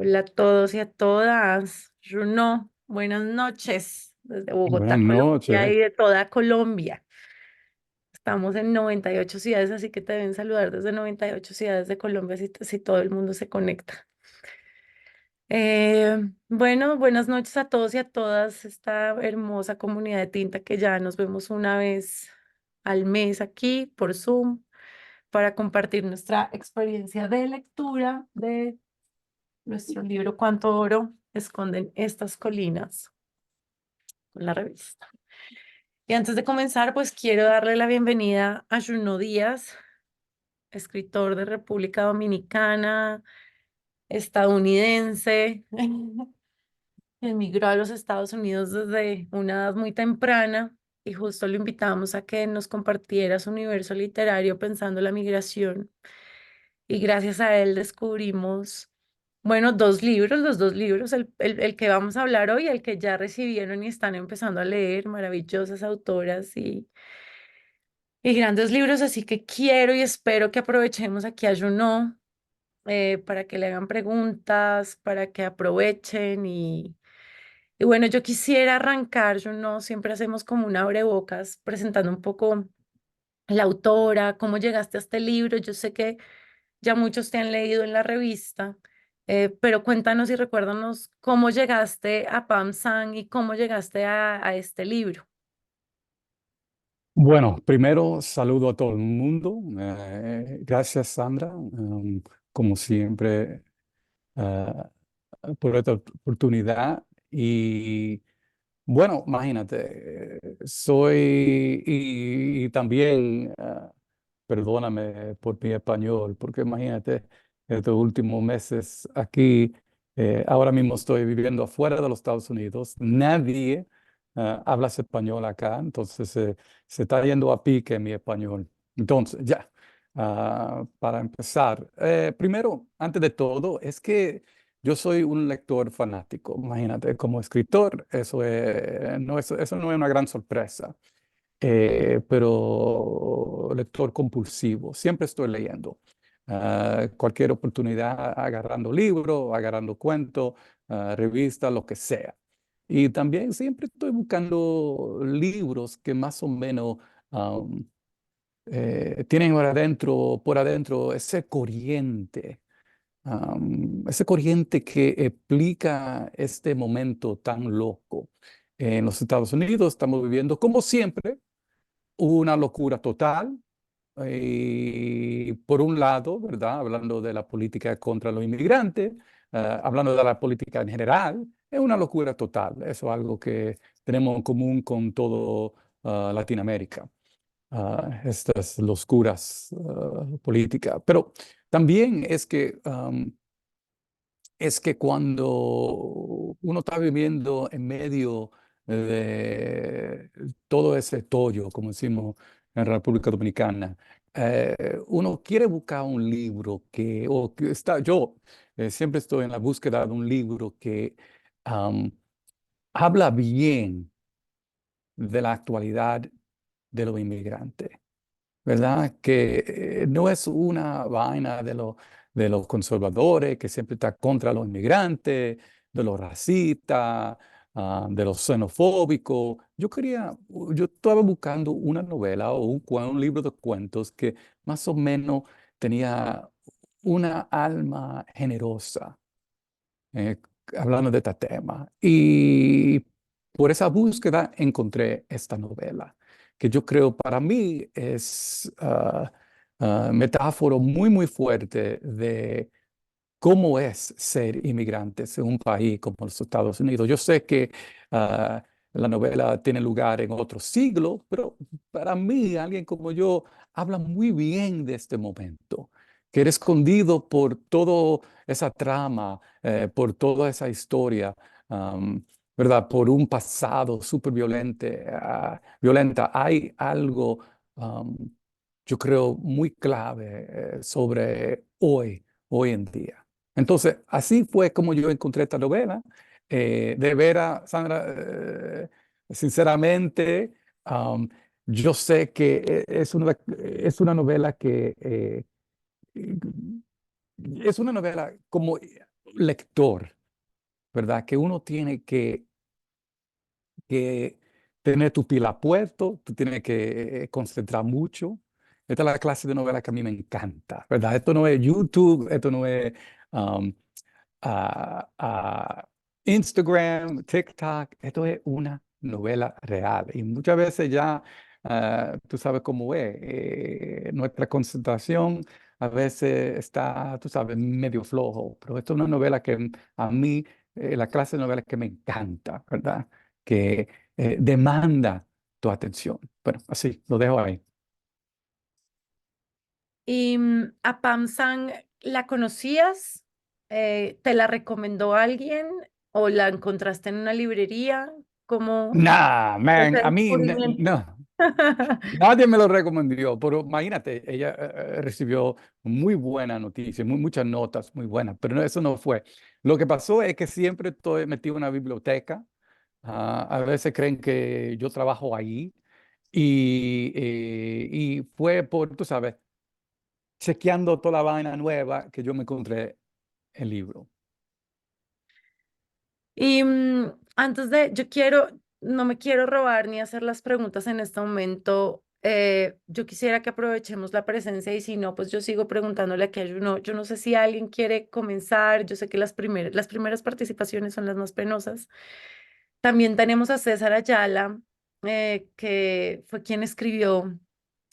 Hola a todos y a todas. Juno, buenas noches desde Buenas Bogotá, Colombia noches. y de toda Colombia. Estamos en 98 ciudades, así que te deben saludar desde 98 ciudades de Colombia si todo el mundo se conecta. Bueno, buenas noches a todos y a todas, esta hermosa comunidad de tinta que ya nos vemos una vez al mes aquí por Zoom para compartir nuestra experiencia de lectura de nuestro libro Cuánto oro esconden estas colinas, con la revista. Y antes de comenzar, pues quiero darle la bienvenida a Juno Díaz, escritor de República Dominicana, estadounidense. Emigró a los Estados Unidos desde una edad muy temprana y justo lo invitamos a que nos compartiera su universo literario pensando la migración. Y gracias a él descubrimos, bueno, dos libros, los dos libros, el que vamos a hablar hoy, el que ya recibieron y están empezando a leer, maravillosas autoras y grandes libros, así que quiero y espero que aprovechemos aquí a Juno para que le hagan preguntas, para que aprovechen y bueno, yo quisiera arrancar, Juno, siempre hacemos como un abrebocas presentando un poco la autora, cómo llegaste a este libro. Yo sé que ya muchos te han leído en la revista, pero cuéntanos y recuérdanos cómo llegaste a Pam Sang y cómo llegaste a este libro. Bueno, primero saludo a todo el mundo. Gracias, Sandra, como siempre, eh, por esta oportunidad. Y bueno, imagínate, soy y también, perdóname por mi español, porque imagínate, estos últimos meses aquí, ahora mismo estoy viviendo afuera de los Estados Unidos, nadie habla español acá, entonces se está yendo a pique mi español. Entonces, ya, para empezar, primero, antes de todo, es que yo soy un lector fanático, imagínate, como escritor, eso no es una gran sorpresa, pero lector compulsivo, siempre estoy leyendo. Cualquier oportunidad, agarrando libro, agarrando cuento, revista, lo que sea. Y también siempre estoy buscando libros que más o menos um, tienen por adentro ese corriente que explica este momento tan loco. En los Estados Unidos estamos viviendo, como siempre, una locura total. Y por un lado, ¿verdad? Hablando de la política contra los inmigrantes, hablando de la política en general, es una locura total. Eso es algo que tenemos en común con todo Latinoamérica, estas locuras políticas. Pero también es que cuando uno está viviendo en medio de todo ese tollo, como decimos en la República Dominicana, uno quiere buscar un libro yo siempre estoy en la búsqueda de un libro que am, habla bien de la actualidad de los inmigrantes. ¿Verdad? Que no es una vaina de los conservadores que siempre está contra los inmigrantes, de los racistas, de los xenofóbicos. Yo estaba buscando una novela o un libro de cuentos que más o menos tenía una alma generosa, eh, hablando de este tema. Y por esa búsqueda encontré esta novela, que yo creo para mí es metáfora muy, muy fuerte de cómo es ser inmigrantes en un país como los Estados Unidos. Yo sé que la novela tiene lugar en otro siglo, pero para mí, alguien como yo, habla muy bien de este momento, que era escondido por toda esa trama, por toda esa historia, ¿verdad? Por un pasado súper violenta. Hay algo, um, yo creo, muy clave sobre hoy en día. Entonces, así fue como yo encontré esta novela. De veras, Sandra, sinceramente, um, yo sé que es una novela que es una novela como lector, ¿verdad? Que uno tiene que tener tu pila puesto, tú tienes que concentrar mucho. Esta es la clase de novela que a mí me encanta, ¿verdad? Esto no es YouTube, esto no es um, a Instagram, TikTok, esto es una novela real. Y muchas veces ya tú sabes cómo es, nuestra concentración a veces está, tú sabes, medio flojo, pero esto es una novela que a mí, la clase de novela que me encanta, ¿verdad? Que demanda tu atención. Bueno, así, lo dejo ahí. Y a Pam Sang, ¿la conocías? ¿Te la recomendó alguien o la encontraste en una librería? ¿Cómo Nah, fue man, ese a mí descubrimiento? no. Nadie me lo recomendó, pero imagínate, ella recibió muy buena noticia, muchas notas muy buenas, pero eso no fue. Lo que pasó es que siempre estoy metido en una biblioteca. A veces creen que yo trabajo ahí y fue por, tú sabes, chequeando toda la vaina nueva que yo me encontré el libro. Y antes de, no me quiero robar ni hacer las preguntas en este momento. Yo quisiera que aprovechemos la presencia y si no, pues yo sigo preguntándole aquí a Juno. Yo no sé si alguien quiere comenzar. Yo sé que las primeras participaciones son las más penosas. También tenemos a César Ayala, que fue quien escribió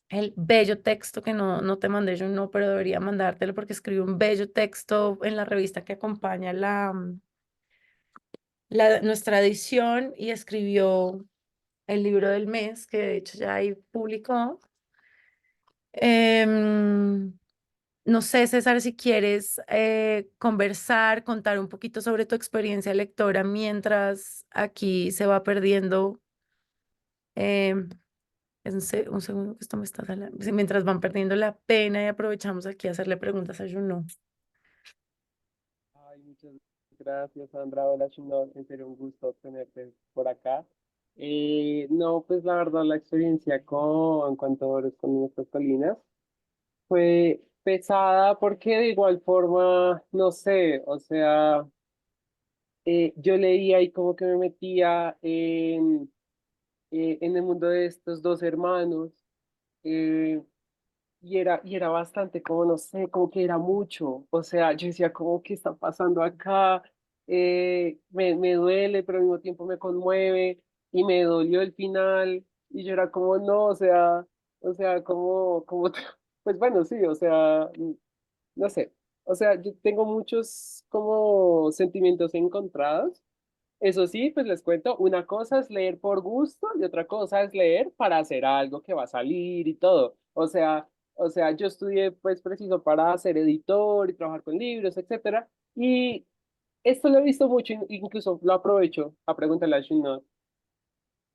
el bello texto que no te mandé yo, no, pero debería mandártelo porque escribió un bello texto en la revista que acompaña nuestra edición y escribió el libro del mes, que de hecho ya ahí publicó. Em, no sé, César, si quieres conversar, contar un poquito sobre tu experiencia lectora mientras aquí se va perdiendo. em, un segundo que esto me está jalando. Sí, mientras van perdiendo la pena y aprovechamos aquí a hacerle preguntas a Juno. Ay, muchas gracias, Sandra. Hola, Chino. En serio, un gusto tenerte por acá. No, pues la verdad, la experiencia con Contadores con nuestras colinas fue pesada porque de igual forma, no sé, o sea, yo leía y como que me metía en el mundo de estos dos hermanos. eh, y era bastante, como no sé, como que era mucho. O sea, yo decía, ¿cómo que está pasando acá? Me duele, pero al mismo tiempo me conmueve y me dolió el final. Y yo era como, no, o sea, como, pues bueno, sí, o sea, no sé. O sea, yo tengo muchos como sentimientos encontrados. Eso sí, pues les cuento, una cosa es leer por gusto y otra cosa es leer para hacer algo que va a salir y todo. O sea, yo estudié pues preciso para ser editor y trabajar con libros, etcétera. Y esto lo he visto mucho, incluso lo aprovecho a preguntarle a Shunot,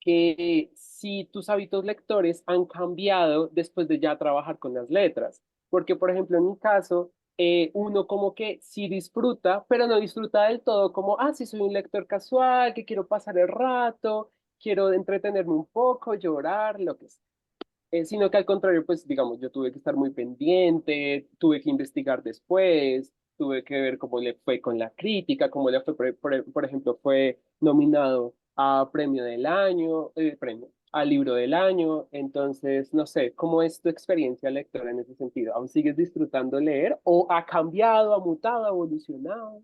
que si tus hábitos lectores han cambiado después de ya trabajar con las letras. Porque, por ejemplo, en mi caso, uno como que sí disfruta, pero no disfruta del todo, como, sí, soy un lector casual, que quiero pasar el rato, quiero entretenerme un poco, llorar, lo que sea. Sino que al contrario, pues digamos, yo tuve que estar muy pendiente, tuve que investigar después, tuve que ver cómo le fue con la crítica, cómo le fue, por ejemplo, fue nominado a premio del año, al libro del año, entonces, no sé, ¿cómo es tu experiencia lectora en ese sentido? ¿Aún sigues disfrutando leer o ha cambiado, ha mutado, ha evolucionado?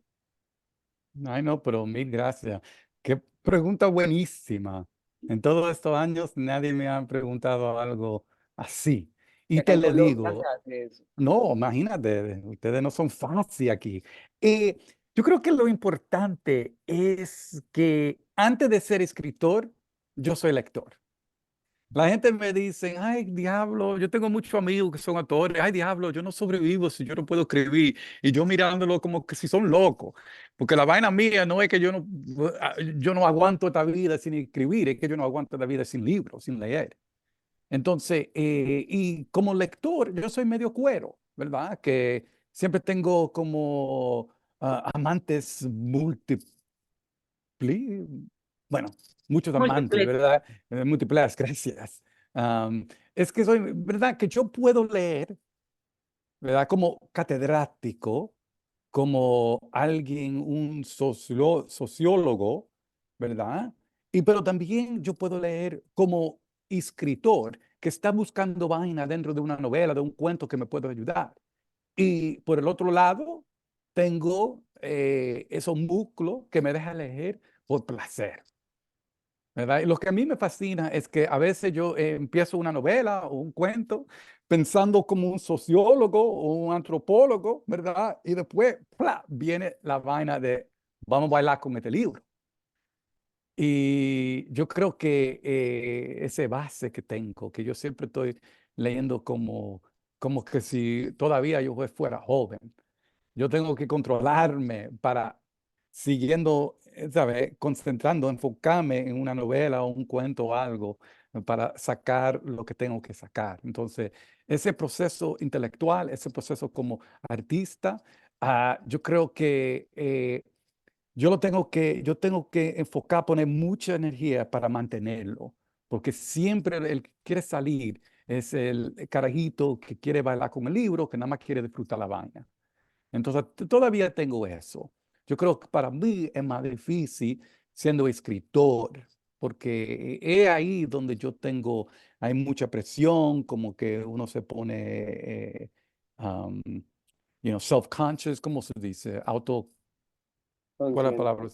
Ay, no, pero mil gracias. Qué pregunta buenísima. En todos estos años nadie me ha preguntado algo así. Y Acá te en le Colombia se digo, hace eso. no, imagínate, ustedes no son fáciles aquí. Eh, yo creo que lo importante es que antes de ser escritor, yo soy lector. La gente me dice, ay, diablo, yo tengo muchos amigos que son actores, ay, diablo, yo no sobrevivo si yo no puedo escribir. Y yo mirándolo como que si son locos. Porque la vaina mía no es que yo no aguanto esta vida sin escribir, es que yo no aguanto la vida sin libros, sin leer. Entonces, y como lector, yo soy medio cuero, ¿verdad? Que siempre tengo como amantes múltiples, bueno, muchos amantes, Múltiples. ¿verdad? Múltiples, gracias. Am, es que soy, ¿verdad? Que yo puedo leer, ¿verdad? Como catedrático, como alguien, un sociólogo, ¿verdad? Pero también yo puedo leer como escritor que está buscando vaina dentro de una novela, de un cuento que me puede ayudar. Y por el otro lado, tengo esos músculos que me dejan leer por placer. ¿Verdad? Y lo que a mí me fascina es que a veces yo empiezo una novela o un cuento pensando como un sociólogo o un antropólogo, ¿verdad? Y después, ¡plá!, viene la vaina de vamos a bailar con este libro. Y yo creo que ese base que tengo, que yo siempre estoy leyendo como que si todavía yo fuera joven. Yo tengo que controlarme para, siguiendo, ¿sabes? Concentrando, enfocarme en una novela o un cuento o algo para sacar lo que tengo que sacar. Entonces, ese proceso intelectual, ese proceso como artista, yo creo que yo tengo que enfocar, poner mucha energía para mantenerlo, porque siempre el que quiere salir es el carajito que quiere bailar con el libro, que nada más quiere disfrutar la vaina. Entonces, todavía tengo eso. Yo creo que para mí es más difícil siendo escritor, porque es ahí donde hay mucha presión, como que uno se pone, um, self-conscious, ¿cómo se dice? ¿Cuál es la consciente. palabra?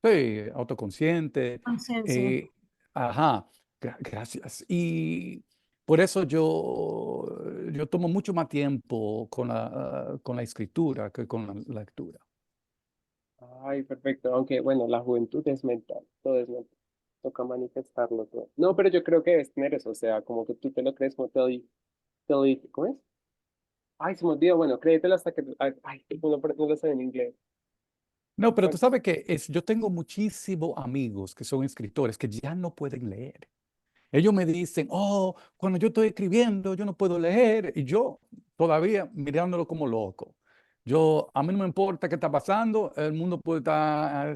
Sí, autoconsciente. Conciencia. eh, ajá, gracias. Y por eso yo tomo mucho más tiempo con la escritura que con la lectura. Ay, perfecto. Aunque, bueno, la juventud es mental, todo es mental. Toca manifestarlo todo. No, pero yo creo que debes tener eso, o sea, como que tú te lo crees, como ¿cómo es? Ay, se me olvidó, bueno, créetelo hasta que, ay, no lo sé en inglés. No, pero tú Bueno, sabes que yo tengo muchísimos amigos que son escritores que ya no pueden leer. Ellos me dicen, oh, cuando yo estoy escribiendo, yo no puedo leer. Y yo todavía mirándolo como loco. A mí no me importa qué está pasando, el mundo puede estar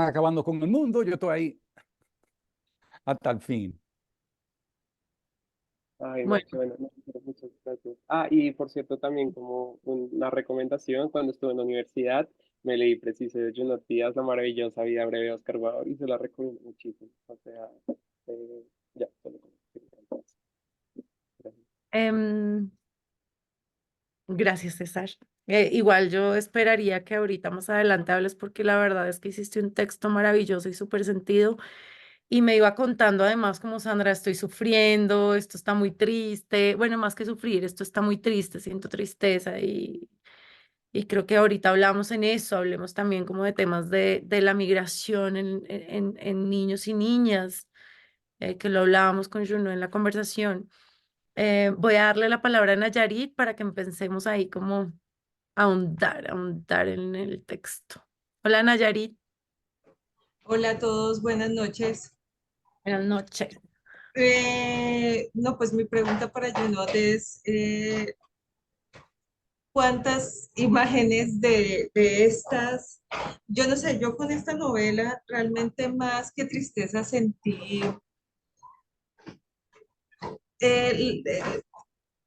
acabando con el mundo, yo estoy ahí hasta el fin. ay, no, Bueno, qué bueno, no, pero muchas gracias. Ah, y por cierto, también como una recomendación, cuando estuve en la universidad, me leí preciso de Junot Díaz, La maravillosa vida breve de Oscar Wilde, y se la recomiendo muchísimo. O sea, ya, solo como que- gracias. em, gracias, César. Igual yo esperaría que ahorita más adelante hables porque la verdad es que hiciste un texto maravilloso y súper sentido. Y me iba contando además como Sandra, estoy sufriendo, esto está muy triste. Bueno, más que sufrir, esto está muy triste, siento tristeza y creo que ahorita hablamos en eso, hablemos también como de temas de la migración en niños y niñas, que lo hablábamos con Juno en la conversación. Voy a darle la palabra a Nayarit para que empecemos ahí como a ahondar en el texto. Hola Nayarit, Hola a todos, buenas noches. buenas noches. No, pues mi pregunta para Junot es, ¿cuántas imágenes de estas? Yo no sé, yo con esta novela realmente más que tristeza sentí el,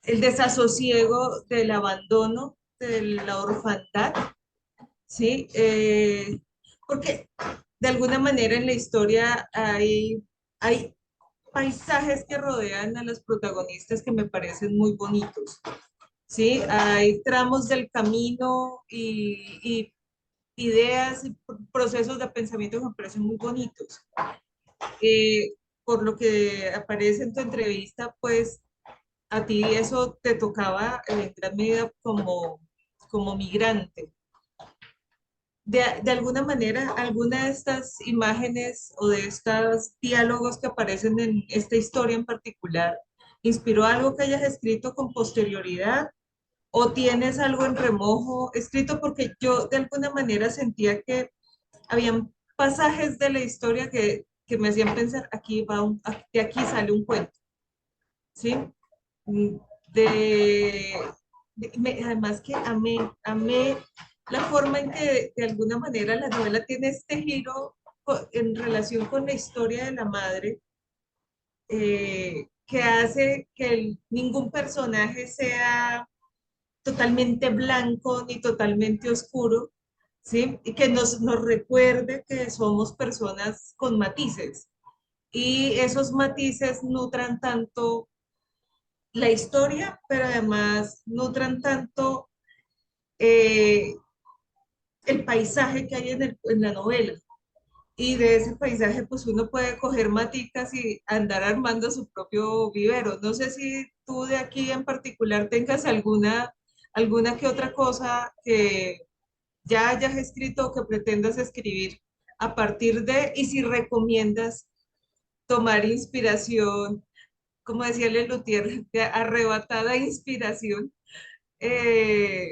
el desasosiego del abandono, de la orfandad, ¿sí? Porque de alguna manera en la historia hay paisajes que rodean a los protagonistas que me parecen muy bonitos, ¿sí? Hay tramos del camino y ideas y procesos de pensamiento que me parecen muy bonitos. Eh, por lo que aparece en tu entrevista, pues a ti eso te tocaba en gran medida como migrante. De alguna manera, alguna de estas imágenes o de estos diálogos que aparecen en esta historia en particular, ¿inspiró algo que hayas escrito con posterioridad o tienes algo en remojo escrito? Porque yo de alguna manera sentía que habían pasajes de la historia que me hacían pensar, de aquí sale un cuento, ¿sí? Mm, De, además que amé la forma en que de alguna manera la novela tiene este giro en relación con la historia de la madre, que hace que ningún personaje sea totalmente blanco ni totalmente oscuro, ¿sí? Y que nos recuerde que somos personas con matices. Y esos matices nutran tanto la historia, pero además nutran tanto eh, el paisaje que hay en la novela. Y de ese paisaje, pues uno puede coger maticas y andar armando su propio vivero. No sé si tú de aquí en particular tengas alguna que otra cosa que ya hayas escrito o que pretendas escribir a partir de, y si recomiendas tomar inspiración, como decía Lelutier, de arrebatada inspiración eh,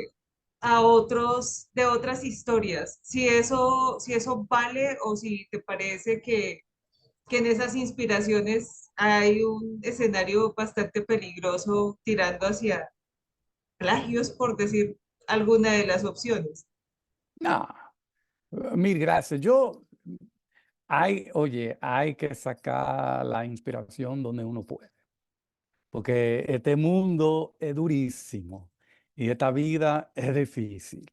a otros, de otras historias. Si eso vale o si te parece que en esas inspiraciones hay un escenario bastante peligroso tirando hacia plagios, por decir alguna de las opciones. No, mil gracias. Oye, hay que sacar la inspiración donde uno puede, porque este mundo es durísimo y esta vida es difícil.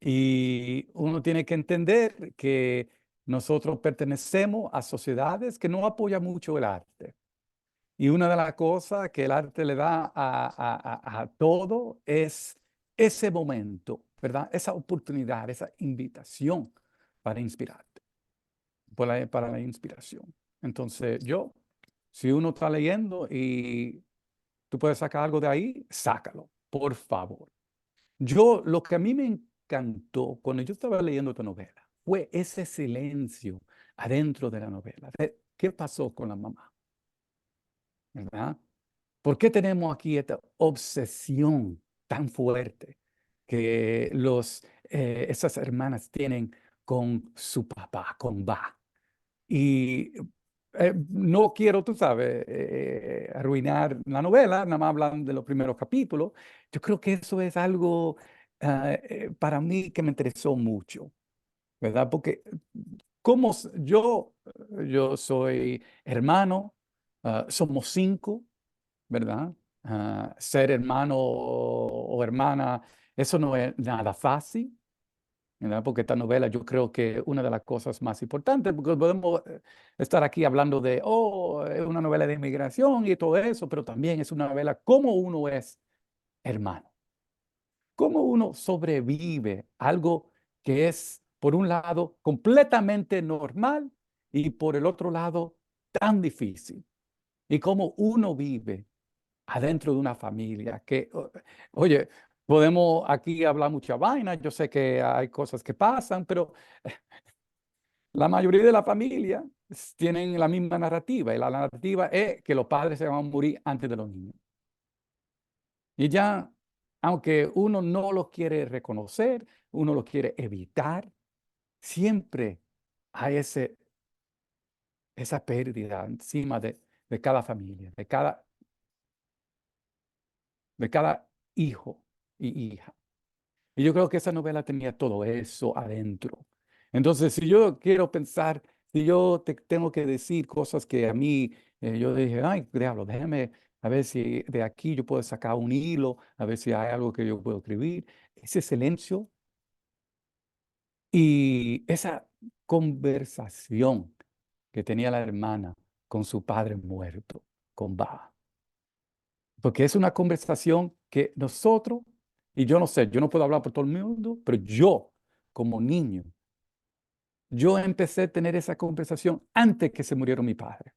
Y uno tiene que entender que nosotros pertenecemos a sociedades que no apoyan mucho el arte. Y una de las cosas que el arte le da a todo es ese momento, ¿verdad? Esa oportunidad, esa invitación para inspirarte, para la inspiración. Entonces, si uno está leyendo y tú puedes sacar algo de ahí, sácalo, por favor. Lo que a mí me encantó cuando yo estaba leyendo esta novela fue ese silencio adentro de la novela. ¿Qué pasó con la mamá? ¿Verdad? ¿Por qué tenemos aquí esta obsesión tan fuerte que esas hermanas tienen con su papá, con Ba? Y no quiero, tú sabes, arruinar la novela, nada más hablan de los primeros capítulos. Yo creo que eso es algo para mí que me interesó mucho, ¿verdad? Porque yo soy hermano, somos 5, ¿verdad? Ser hermano o hermana, eso no es nada fácil, ¿verdad? Porque esta novela yo creo que una de las cosas más importantes, porque podemos estar aquí hablando de, es una novela de inmigración y todo eso, pero también es una novela cómo uno es hermano, cómo uno sobrevive a algo que es, por un lado, completamente normal y por el otro lado, tan difícil. Y cómo uno vive adentro de una familia oye, podemos aquí hablar mucha vaina, yo sé que hay cosas que pasan, pero la mayoría de la familia tienen la misma narrativa y la narrativa es que los padres se van a morir antes de los niños. Y ya, aunque uno no lo quiere reconocer, uno lo quiere evitar, siempre hay esa pérdida encima de cada familia, de cada hijo y hija. Y yo creo que esa novela tenía todo eso adentro. Entonces, si yo quiero pensar, si yo te tengo que decir cosas que a mí, yo dije, ay, diablo, déjame a ver si de aquí yo puedo sacar un hilo, a ver si hay algo que yo puedo escribir. Ese silencio y esa conversación que tenía la hermana con su padre muerto, con Ba. Porque es una conversación que nosotros, y yo no sé, yo no puedo hablar por todo el mundo, pero yo, como niño, yo empecé a tener esa conversación antes que se muriera mi padre,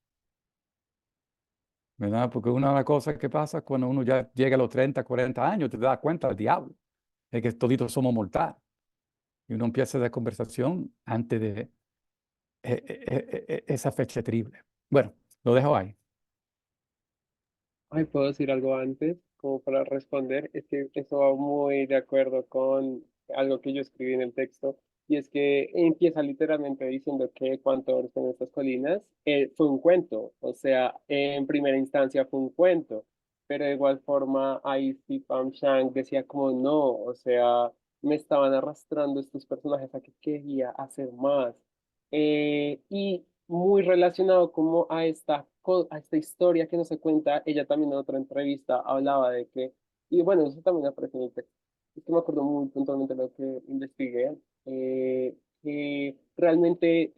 ¿verdad? Porque una de las cosas que pasa cuando uno ya llega a los 30, 40 años, te das cuenta del diablo, de que toditos somos mortales. Y uno empieza esa conversación antes de esa fecha terrible. Bueno, lo dejo ahí. Ay, ¿puedo decir algo antes? Como para responder. Es que eso va muy de acuerdo con algo que yo escribí en el texto. Y es que empieza literalmente diciendo que Cuánto oro en estas colinas fue un cuento. O sea, en primera instancia fue un cuento. Pero de igual forma, ahí Pam Shang decía como no. O sea, me estaban arrastrando estos personajes a que quería hacer más. Y muy relacionado como a esta historia que no se cuenta, ella también en otra entrevista hablaba de que Y bueno, eso también aparece en el texto. Es que me acuerdo muy puntualmente de lo que investigué, que realmente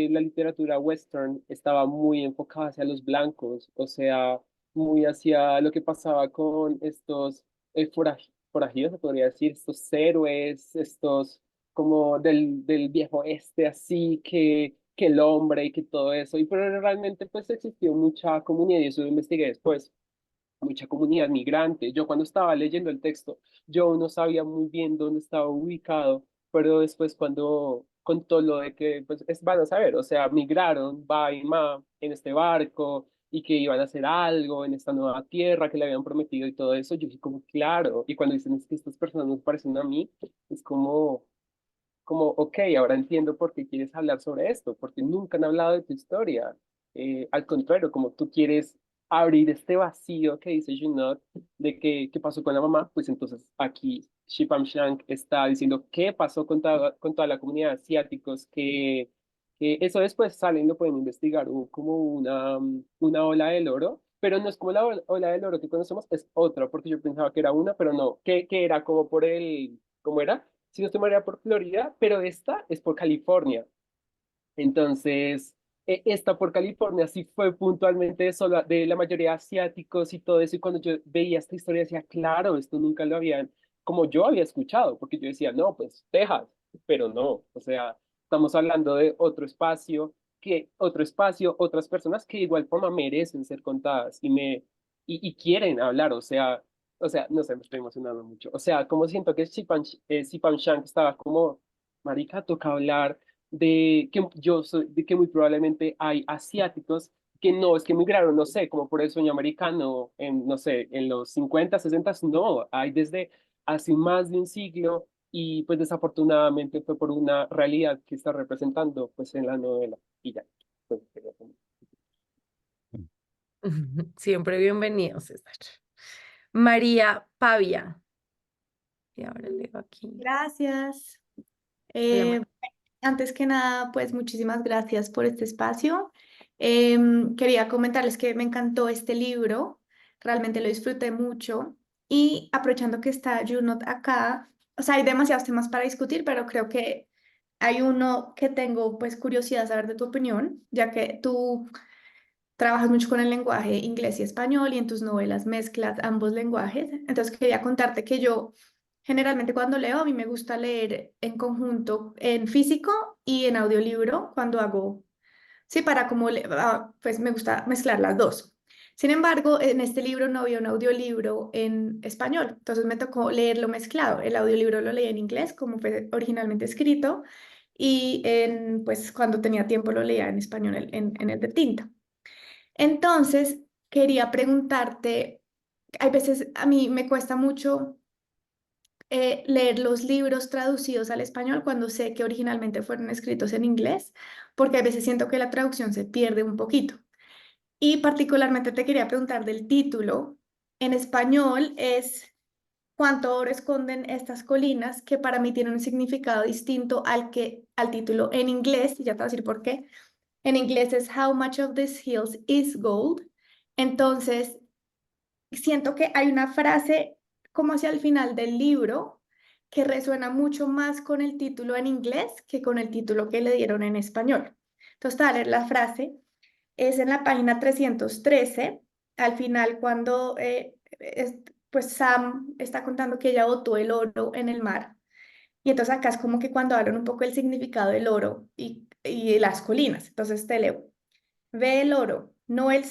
la literatura western estaba muy enfocada hacia los blancos, o sea, muy hacia lo que pasaba con estos forajidos, se podría decir, estos héroes, estos como del viejo este, así que el hombre y que todo eso. Y pero realmente pues existió mucha comunidad y eso lo investigué después, mucha comunidad migrante. Yo cuando estaba leyendo el texto, yo no sabía muy bien dónde estaba ubicado, pero después cuando contó lo de que, pues, van a saber, o sea, migraron, va y ma, en este barco y que iban a hacer algo en esta nueva tierra que le habían prometido y todo eso, yo dije como, claro, y cuando dicen es que estas personas nos parecen a mí, es como, ok, ahora entiendo por qué quieres hablar sobre esto, porque nunca han hablado de tu historia. Al contrario, como tú quieres abrir este vacío que dice Junot de qué pasó con la mamá, pues entonces aquí Shipam Shank está diciendo qué pasó con toda la comunidad de asiáticos, que eso después salen, lo pueden investigar, hubo como una ola del oro, pero no es como la ola del oro que conocemos, es otra, porque yo pensaba que era una, pero no, que era como por ¿cómo era? Si no estoy mal, era por Florida, pero esta es por California. Entonces, esta por California sí fue puntualmente eso, de la mayoría de asiáticos y todo eso. Y cuando yo veía esta historia, decía, claro, esto nunca lo habían, como yo había escuchado, porque yo decía, no, pues Texas, pero no, o sea, estamos hablando de otro espacio, otras personas que de igual forma merecen ser contadas y quieren hablar, o sea, no sé, me estoy emocionando mucho. O sea, como siento que Sipam Shank estaba como, marica, toca hablar de que muy probablemente hay asiáticos que no es que migraron, no sé, como por el sueño americano en, no sé, en los 50 60, no, hay desde hace más de un siglo y pues desafortunadamente fue por una realidad que está representando pues en la novela y ya. Pues, Siempre bienvenido, César. María Pavia. Y ahora leo aquí. Gracias. Hola, Eh, Antes que nada, pues muchísimas gracias por este espacio. Quería comentarles que me encantó este libro, realmente lo disfruté mucho y aprovechando que está Junot acá, o sea, hay demasiados temas para discutir, pero creo que hay uno que tengo pues curiosidad de saber de tu opinión, ya que tú trabajas mucho con el lenguaje inglés y español y en tus novelas mezclas ambos lenguajes. Entonces quería contarte que yo generalmente cuando leo, a mí me gusta leer en conjunto, en físico y en audiolibro, cuando hago, sí, para como, pues me gusta mezclar las dos. Sin embargo, en este libro no había un audiolibro en español, entonces me tocó leerlo mezclado. El audiolibro lo leí en inglés, como fue originalmente escrito, y pues cuando tenía tiempo lo leía en español, en el de tinta. Entonces, quería preguntarte, hay veces a mí me cuesta mucho leer los libros traducidos al español cuando sé que originalmente fueron escritos en inglés, porque a veces siento que la traducción se pierde un poquito. Y particularmente te quería preguntar del título. En español es ¿Cuánto oro esconden estas colinas? Que para mí tiene un significado distinto al título en inglés, y ya te voy a decir por qué. En inglés es How much of these hills is gold. Entonces, siento que hay una frase como hacia el final del libro que resuena mucho más con el título en inglés que con el título que le dieron en español. Entonces, te voy a leer la frase. Es en la página 313, al final cuando pues Sam está contando que ella botó el oro en el mar. Y entonces acá es como que cuando hablan un poco del significado del oro y las colinas. Entonces te leo. Ve el oro, no el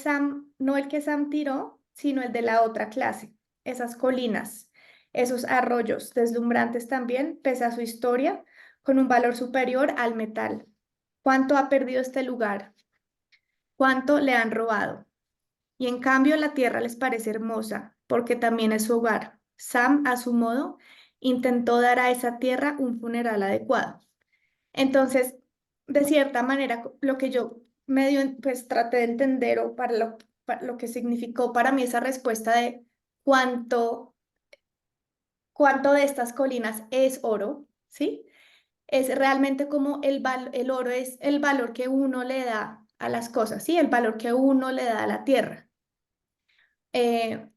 que Sam tiró, sino el de la otra clase. Esas colinas, esos arroyos deslumbrantes también, pese a su historia, con un valor superior al metal. ¿Cuánto ha perdido este lugar? ¿Cuánto le han robado? Y en cambio la tierra les parece hermosa, porque también es su hogar. Sam, a su modo, intentó dar a esa tierra un funeral adecuado. Entonces, de cierta manera, lo que yo medio pues traté de entender o para lo que significó para mí esa respuesta de cuánto, cuánto de estas colinas es oro, ¿sí? Es realmente como el oro es el valor que uno le da a las cosas, ¿sí? El valor que uno le da a la tierra. Eh,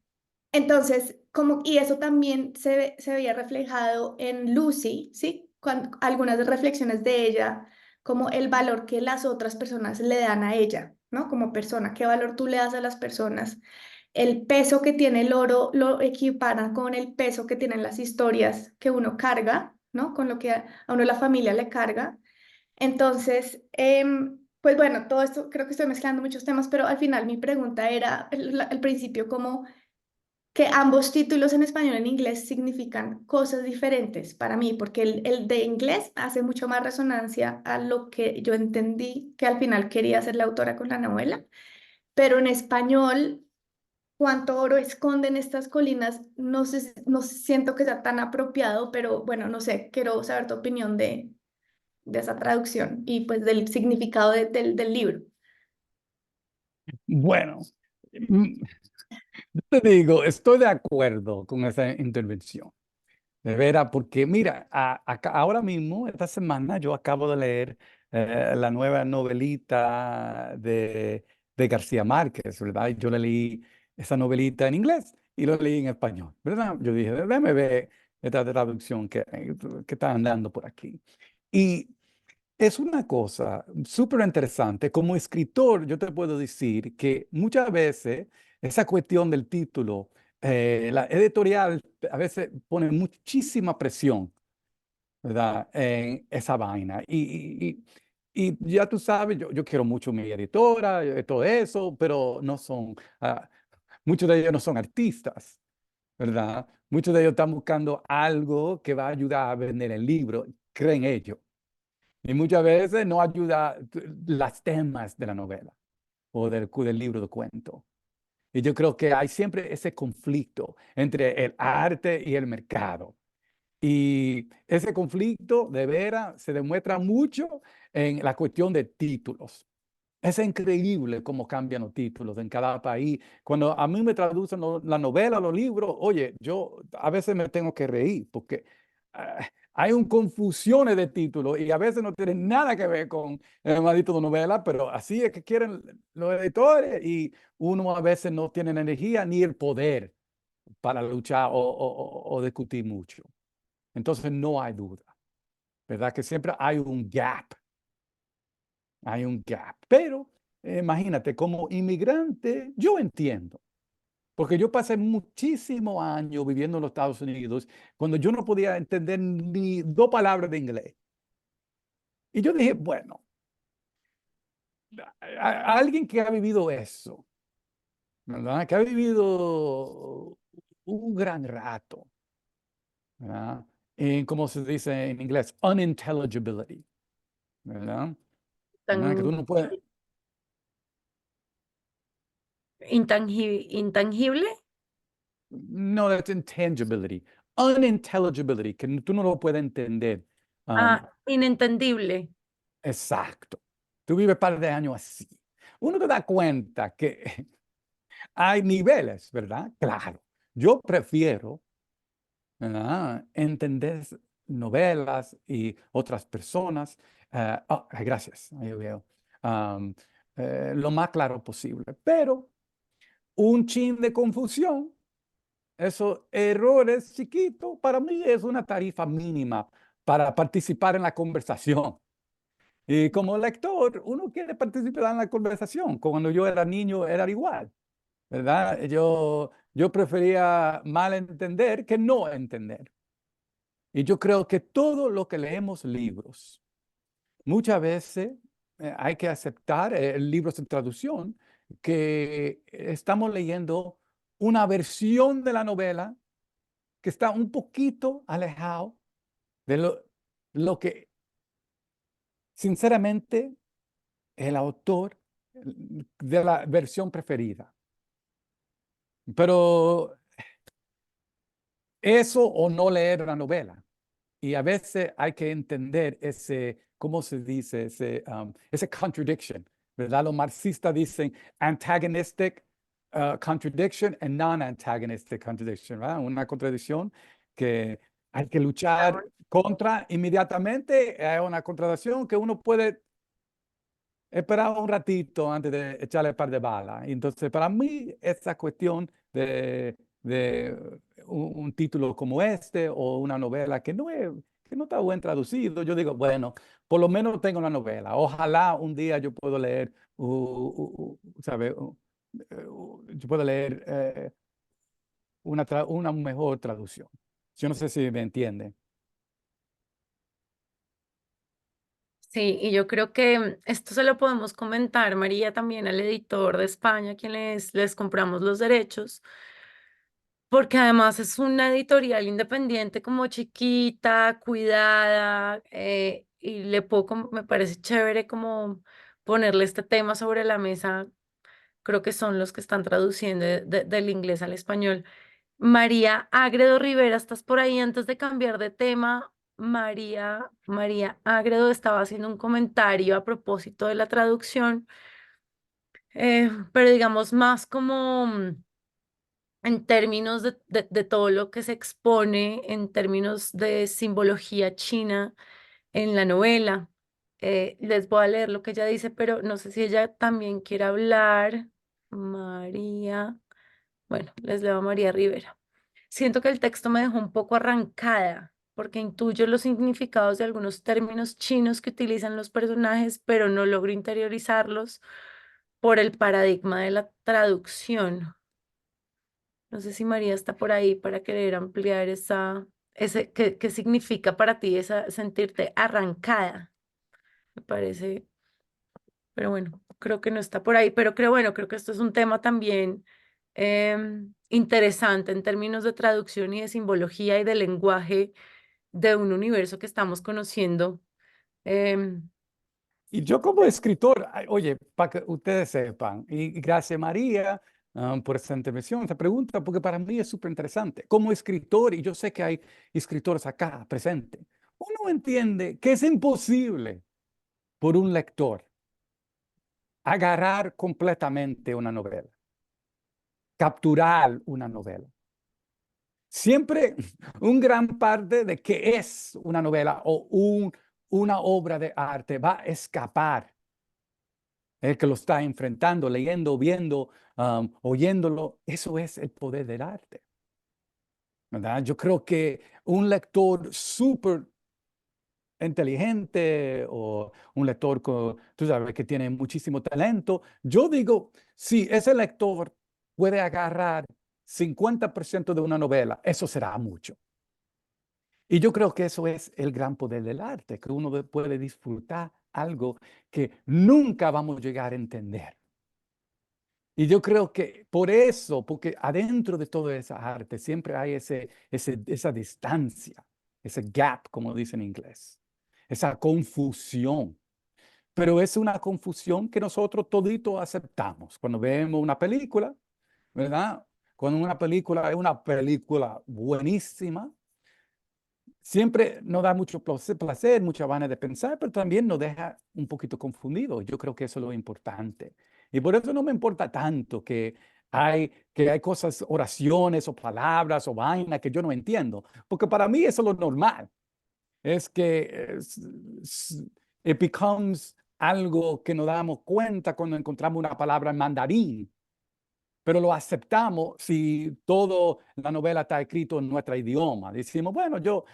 entonces, y eso también se veía reflejado en Lucy, ¿sí? Algunas reflexiones de ella, como el valor que las otras personas le dan a ella, ¿no? Como persona, qué valor tú le das a las personas. El peso que tiene el oro lo equiparan con el peso que tienen las historias que uno carga, ¿no? Con lo que a uno la familia le carga. Entonces, pues bueno, todo esto creo que estoy mezclando muchos temas, pero al final mi pregunta era al principio como que ambos títulos en español y en inglés significan cosas diferentes para mí, porque el de inglés hace mucho más resonancia a lo que yo entendí que al final quería hacer la autora con la novela, pero en español, cuánto oro esconden estas colinas, no sé, no siento que sea tan apropiado, pero bueno, no sé, quiero saber tu opinión de esa traducción y pues del significado del libro. Bueno, mm, te digo, estoy de acuerdo con esa intervención. De veras, porque mira, ahora mismo, esta semana, yo acabo de leer la nueva novelita de García Márquez, ¿verdad? Y yo le leí esa novelita en inglés y lo leí en español, ¿verdad? Yo dije, déjame ver esta traducción que están dando por aquí. Y es una cosa súper interesante. Como escritor, yo te puedo decir que muchas veces esa cuestión del título, la editorial a veces pone muchísima presión, ¿verdad? En esa vaina. Y ya tú sabes, yo quiero mucho mi editora, todo eso, pero no son, muchos de ellos no son artistas, ¿verdad? Muchos de ellos están buscando algo que va a ayudar a vender el libro, creen ellos. Y muchas veces no ayuda las temas de la novela o del libro de cuento. Y yo creo que hay siempre ese conflicto entre el arte y el mercado. Y ese conflicto de veras se demuestra mucho en la cuestión de títulos. Es increíble cómo cambian los títulos en cada país. Cuando a mí me traducen la novela, los libros, oye, yo a veces me tengo que reír porque hay un confusiones de títulos y a veces no tienen nada que ver con el maldito de novela, pero así es que quieren los editores y uno a veces no tiene energía ni el poder para luchar o discutir mucho. Entonces no hay duda, ¿verdad? Que siempre hay un gap. Hay un gap. Pero imagínate, como inmigrante, yo entiendo, porque yo pasé muchísimos años viviendo en los Estados Unidos cuando yo no podía entender ni dos palabras de inglés. Y yo dije, bueno, alguien que ha vivido eso, ¿verdad? Que ha vivido un gran rato, ¿verdad? En, como se dice en inglés, unintelligibility, ¿verdad? ¿Verdad? Que tú Tan no puedes, intangible. no, that's intangibility. Unintelligibility, que tú no lo puedes entender. Um, Inentendible. exacto. Tú vives par de años así. Uno te da cuenta que hay niveles, ¿verdad? Claro. Yo prefiero, ¿verdad?, entender novelas y otras personas. Gracias. Ahí veo. Um, lo más claro posible. Pero un chin de confusión. Esos errores chiquitos, para mí es una tarifa mínima para participar en la conversación. Y como lector, uno quiere participar en la conversación. Cuando yo era niño era igual, ¿verdad? Yo prefería mal entender que no entender. Y yo creo que todo lo que leemos libros, muchas veces hay que aceptar libros en traducción, que estamos leyendo una versión de la novela que está un poquito alejado de lo que sinceramente el autor de la versión preferida. Pero eso o no leer la novela. Y a veces hay que entender ese, ¿cómo se dice? Ese contradiction, ¿verdad? Los marxistas dicen antagonistic contradiction and non-antagonistic contradiction, ¿verdad? Una contradicción que hay que luchar contra inmediatamente. Es una contradicción que uno puede esperar un ratito antes de echarle un par de balas. Entonces, para mí, esa cuestión de un título como este o una novela que no está buen traducido, yo digo, bueno, por lo menos tengo una novela. Ojalá un día yo puedo leer, ¿sabe? Yo puedo leer una mejor traducción. Yo no sé si me entienden. Sí, y yo creo que esto se lo podemos comentar, María, también al editor de España, a quien les compramos los derechos, porque además es una editorial independiente como chiquita, cuidada, y me parece chévere como ponerle este tema sobre la mesa. Creo que son los que están traduciendo del inglés al español. María Ágredo Rivera, ¿estás por ahí antes de cambiar de tema? María Ágredo estaba haciendo un comentario a propósito de la traducción, pero digamos más como en términos de todo lo que se expone, en términos de simbología china en la novela. Les voy a leer lo que ella dice, pero no sé si ella también quiere hablar. María, bueno, les leo a María Rivera. Siento que el texto me dejó un poco arrancada, porque intuyo los significados de algunos términos chinos que utilizan los personajes, pero no logro interiorizarlos por el paradigma de la traducción. No sé si María está por ahí para querer ampliar qué significa para ti sentirte arrancada. Me parece, pero bueno, creo que no está por ahí, pero creo que esto es un tema también interesante en términos de traducción y de simbología y de lenguaje de un universo que estamos conociendo. em, Y yo como escritor, oye, para que ustedes sepan, y gracias María por esta intervención, esta pregunta, porque para mí es súper interesante. Como escritor, y yo sé que hay escritores acá presentes, uno entiende que es imposible por un lector agarrar completamente una novela, capturar una novela. Siempre un gran parte de qué es una novela o una obra de arte va a escapar el que lo está enfrentando, leyendo, viendo, oyéndolo. Eso es el poder del arte, ¿verdad? Yo creo que un lector súper inteligente o un lector, tú sabes, que tiene muchísimo talento, yo digo, si ese lector puede agarrar 50% de una novela, eso será mucho. Y yo creo que eso es el gran poder del arte, que uno puede disfrutar algo que nunca vamos a llegar a entender. Y yo creo que por eso, porque adentro de toda esa arte siempre hay esa distancia, ese gap, como dicen en inglés, esa confusión. Pero es una confusión que nosotros todito aceptamos. Cuando vemos una película, ¿verdad? Cuando una película es una película buenísima, siempre nos da mucho placer, mucha ganas de pensar, pero también nos deja un poquito confundidos. Yo creo que eso es lo importante. Y por eso no me importa tanto que hay cosas, oraciones o palabras o vainas que yo no entiendo, porque para mí eso es lo normal. Es que it becomes algo que nos damos cuenta cuando encontramos una palabra en mandarín, pero lo aceptamos si toda la novela está escrito en nuestro idioma. Decimos, bueno, yo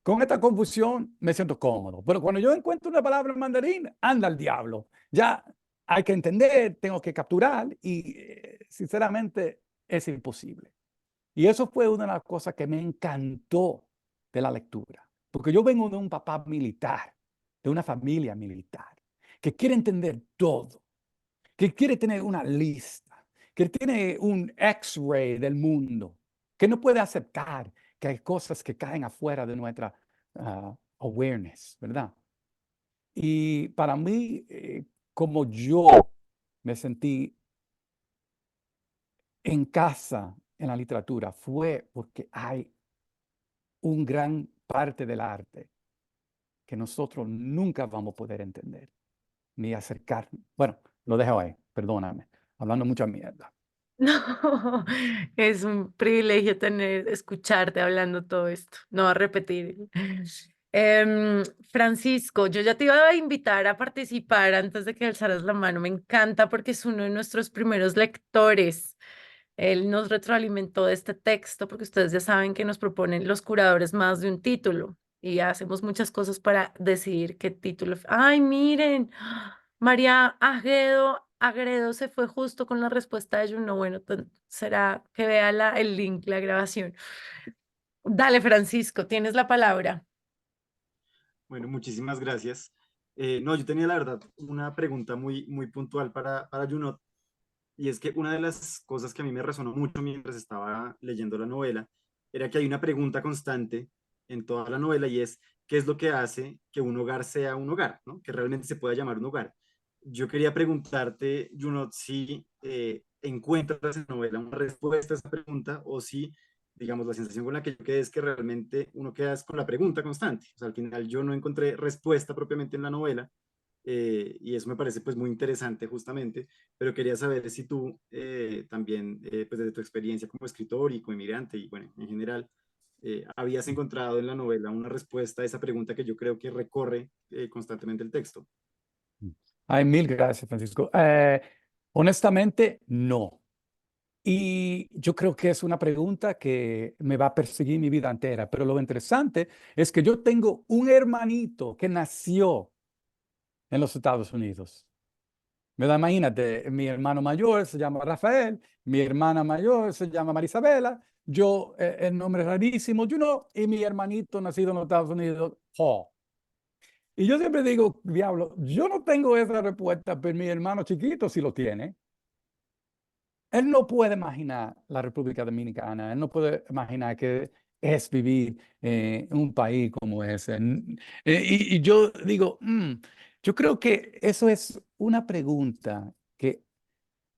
con esta confusión me siento cómodo, pero cuando yo encuentro una palabra en mandarín, anda al diablo. Ya hay que entender, tengo que capturar y sinceramente es imposible. Y eso fue una de las cosas que me encantó de la lectura, porque yo vengo de un papá militar, de una familia militar, que quiere entender todo, que quiere tener una lista, que tiene un X-ray del mundo, que no puede aceptar que hay cosas que caen afuera de nuestra awareness, ¿verdad? Y para mí, como yo me sentí en casa en la literatura, fue porque hay un gran parte del arte que nosotros nunca vamos a poder entender ni acercar. Bueno, lo dejo ahí, perdóname, hablando mucha mierda. No, es un privilegio escucharte hablando todo esto. No va a repetir. Francisco, yo ya te iba a invitar a participar antes de que alzaras la mano. Me encanta porque es uno de nuestros primeros lectores. Él nos retroalimentó de este texto porque ustedes ya saben que nos proponen los curadores más de un título y hacemos muchas cosas para decidir qué título. ¡Ay, miren! María Agredo se fue justo con la respuesta de Juno. Bueno, será que vea el link, la grabación. Dale, Francisco, tienes la palabra. Bueno, muchísimas gracias. No, yo tenía la verdad una pregunta muy puntual para Junot, y es que una de las cosas que a mí me resonó mucho mientras estaba leyendo la novela era que hay una pregunta constante en toda la novela, y es: ¿qué es lo que hace que un hogar sea un hogar, ¿no? Que realmente se pueda llamar un hogar. Yo quería preguntarte, Junot, si encuentras en la novela una respuesta a esa pregunta, o si, digamos, la sensación con la que yo quedé es que realmente uno queda es con la pregunta constante. O sea, al final yo no encontré respuesta propiamente en la novela, y eso me parece pues muy interesante justamente, pero quería saber si tú también, pues desde tu experiencia como escritor y como inmigrante y bueno, en general, habías encontrado en la novela una respuesta a esa pregunta que yo creo que recorre constantemente el texto. Ay, mil gracias, Francisco. Honestamente, no. Y yo creo que es una pregunta que me va a perseguir mi vida entera. Pero lo interesante es que yo tengo un hermanito que nació en los Estados Unidos. ¿Verdad? Imagínate, mi hermano mayor se llama Rafael, mi hermana mayor se llama Marisabela, yo, el nombre rarísimo, y mi hermanito nacido en los Estados Unidos, Paul. Y yo siempre digo, diablo, yo no tengo esa respuesta, pero mi hermano chiquito sí lo tiene. Él no puede imaginar la República Dominicana, él no puede imaginar que es vivir en un país como ese. Y yo digo, yo creo que eso es una pregunta que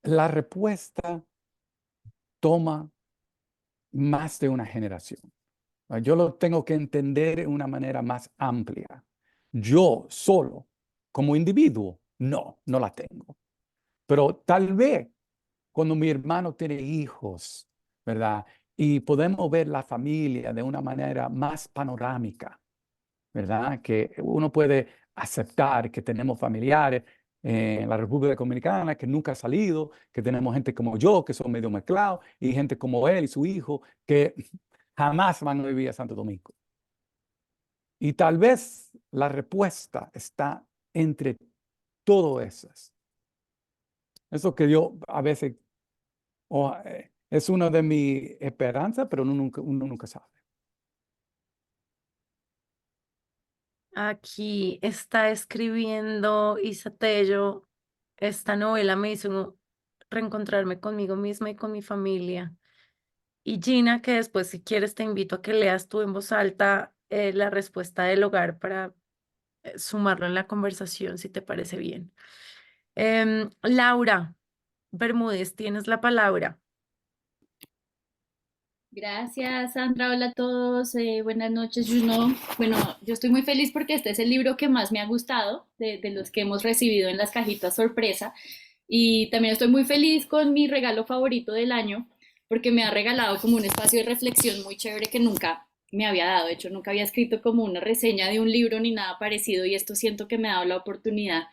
la respuesta toma más de una generación. Yo lo tengo que entender de una manera más amplia. Yo solo, como individuo, no la tengo. Pero tal vez cuando mi hermano tiene hijos, ¿verdad? Y podemos ver la familia de una manera más panorámica, ¿verdad? Que uno puede aceptar que tenemos familiares en la República Dominicana que nunca ha salido, que tenemos gente como yo, que son medio mezclados, y gente como él y su hijo, que jamás van a vivir a Santo Domingo. Y tal vez la respuesta está entre todas esas. Eso que yo a veces es una de mis esperanzas, pero uno nunca sabe. Aquí está escribiendo Isa Tello. Esta novela me hizo reencontrarme conmigo misma y con mi familia. Y Gina, que después, si quieres, te invito a que leas tú en voz alta la respuesta del hogar para sumarlo en la conversación, si te parece bien. Laura Bermúdez, tienes la palabra. Gracias, Sandra. Hola a todos. Buenas noches, Juno. Bueno, yo estoy muy feliz porque este es el libro que más me ha gustado de los que hemos recibido en las cajitas sorpresa. Y también estoy muy feliz con mi regalo favorito del año porque me ha regalado como un espacio de reflexión muy chévere que nunca me había dado. De hecho, nunca había escrito como una reseña de un libro ni nada parecido, y esto siento que me ha dado la oportunidad.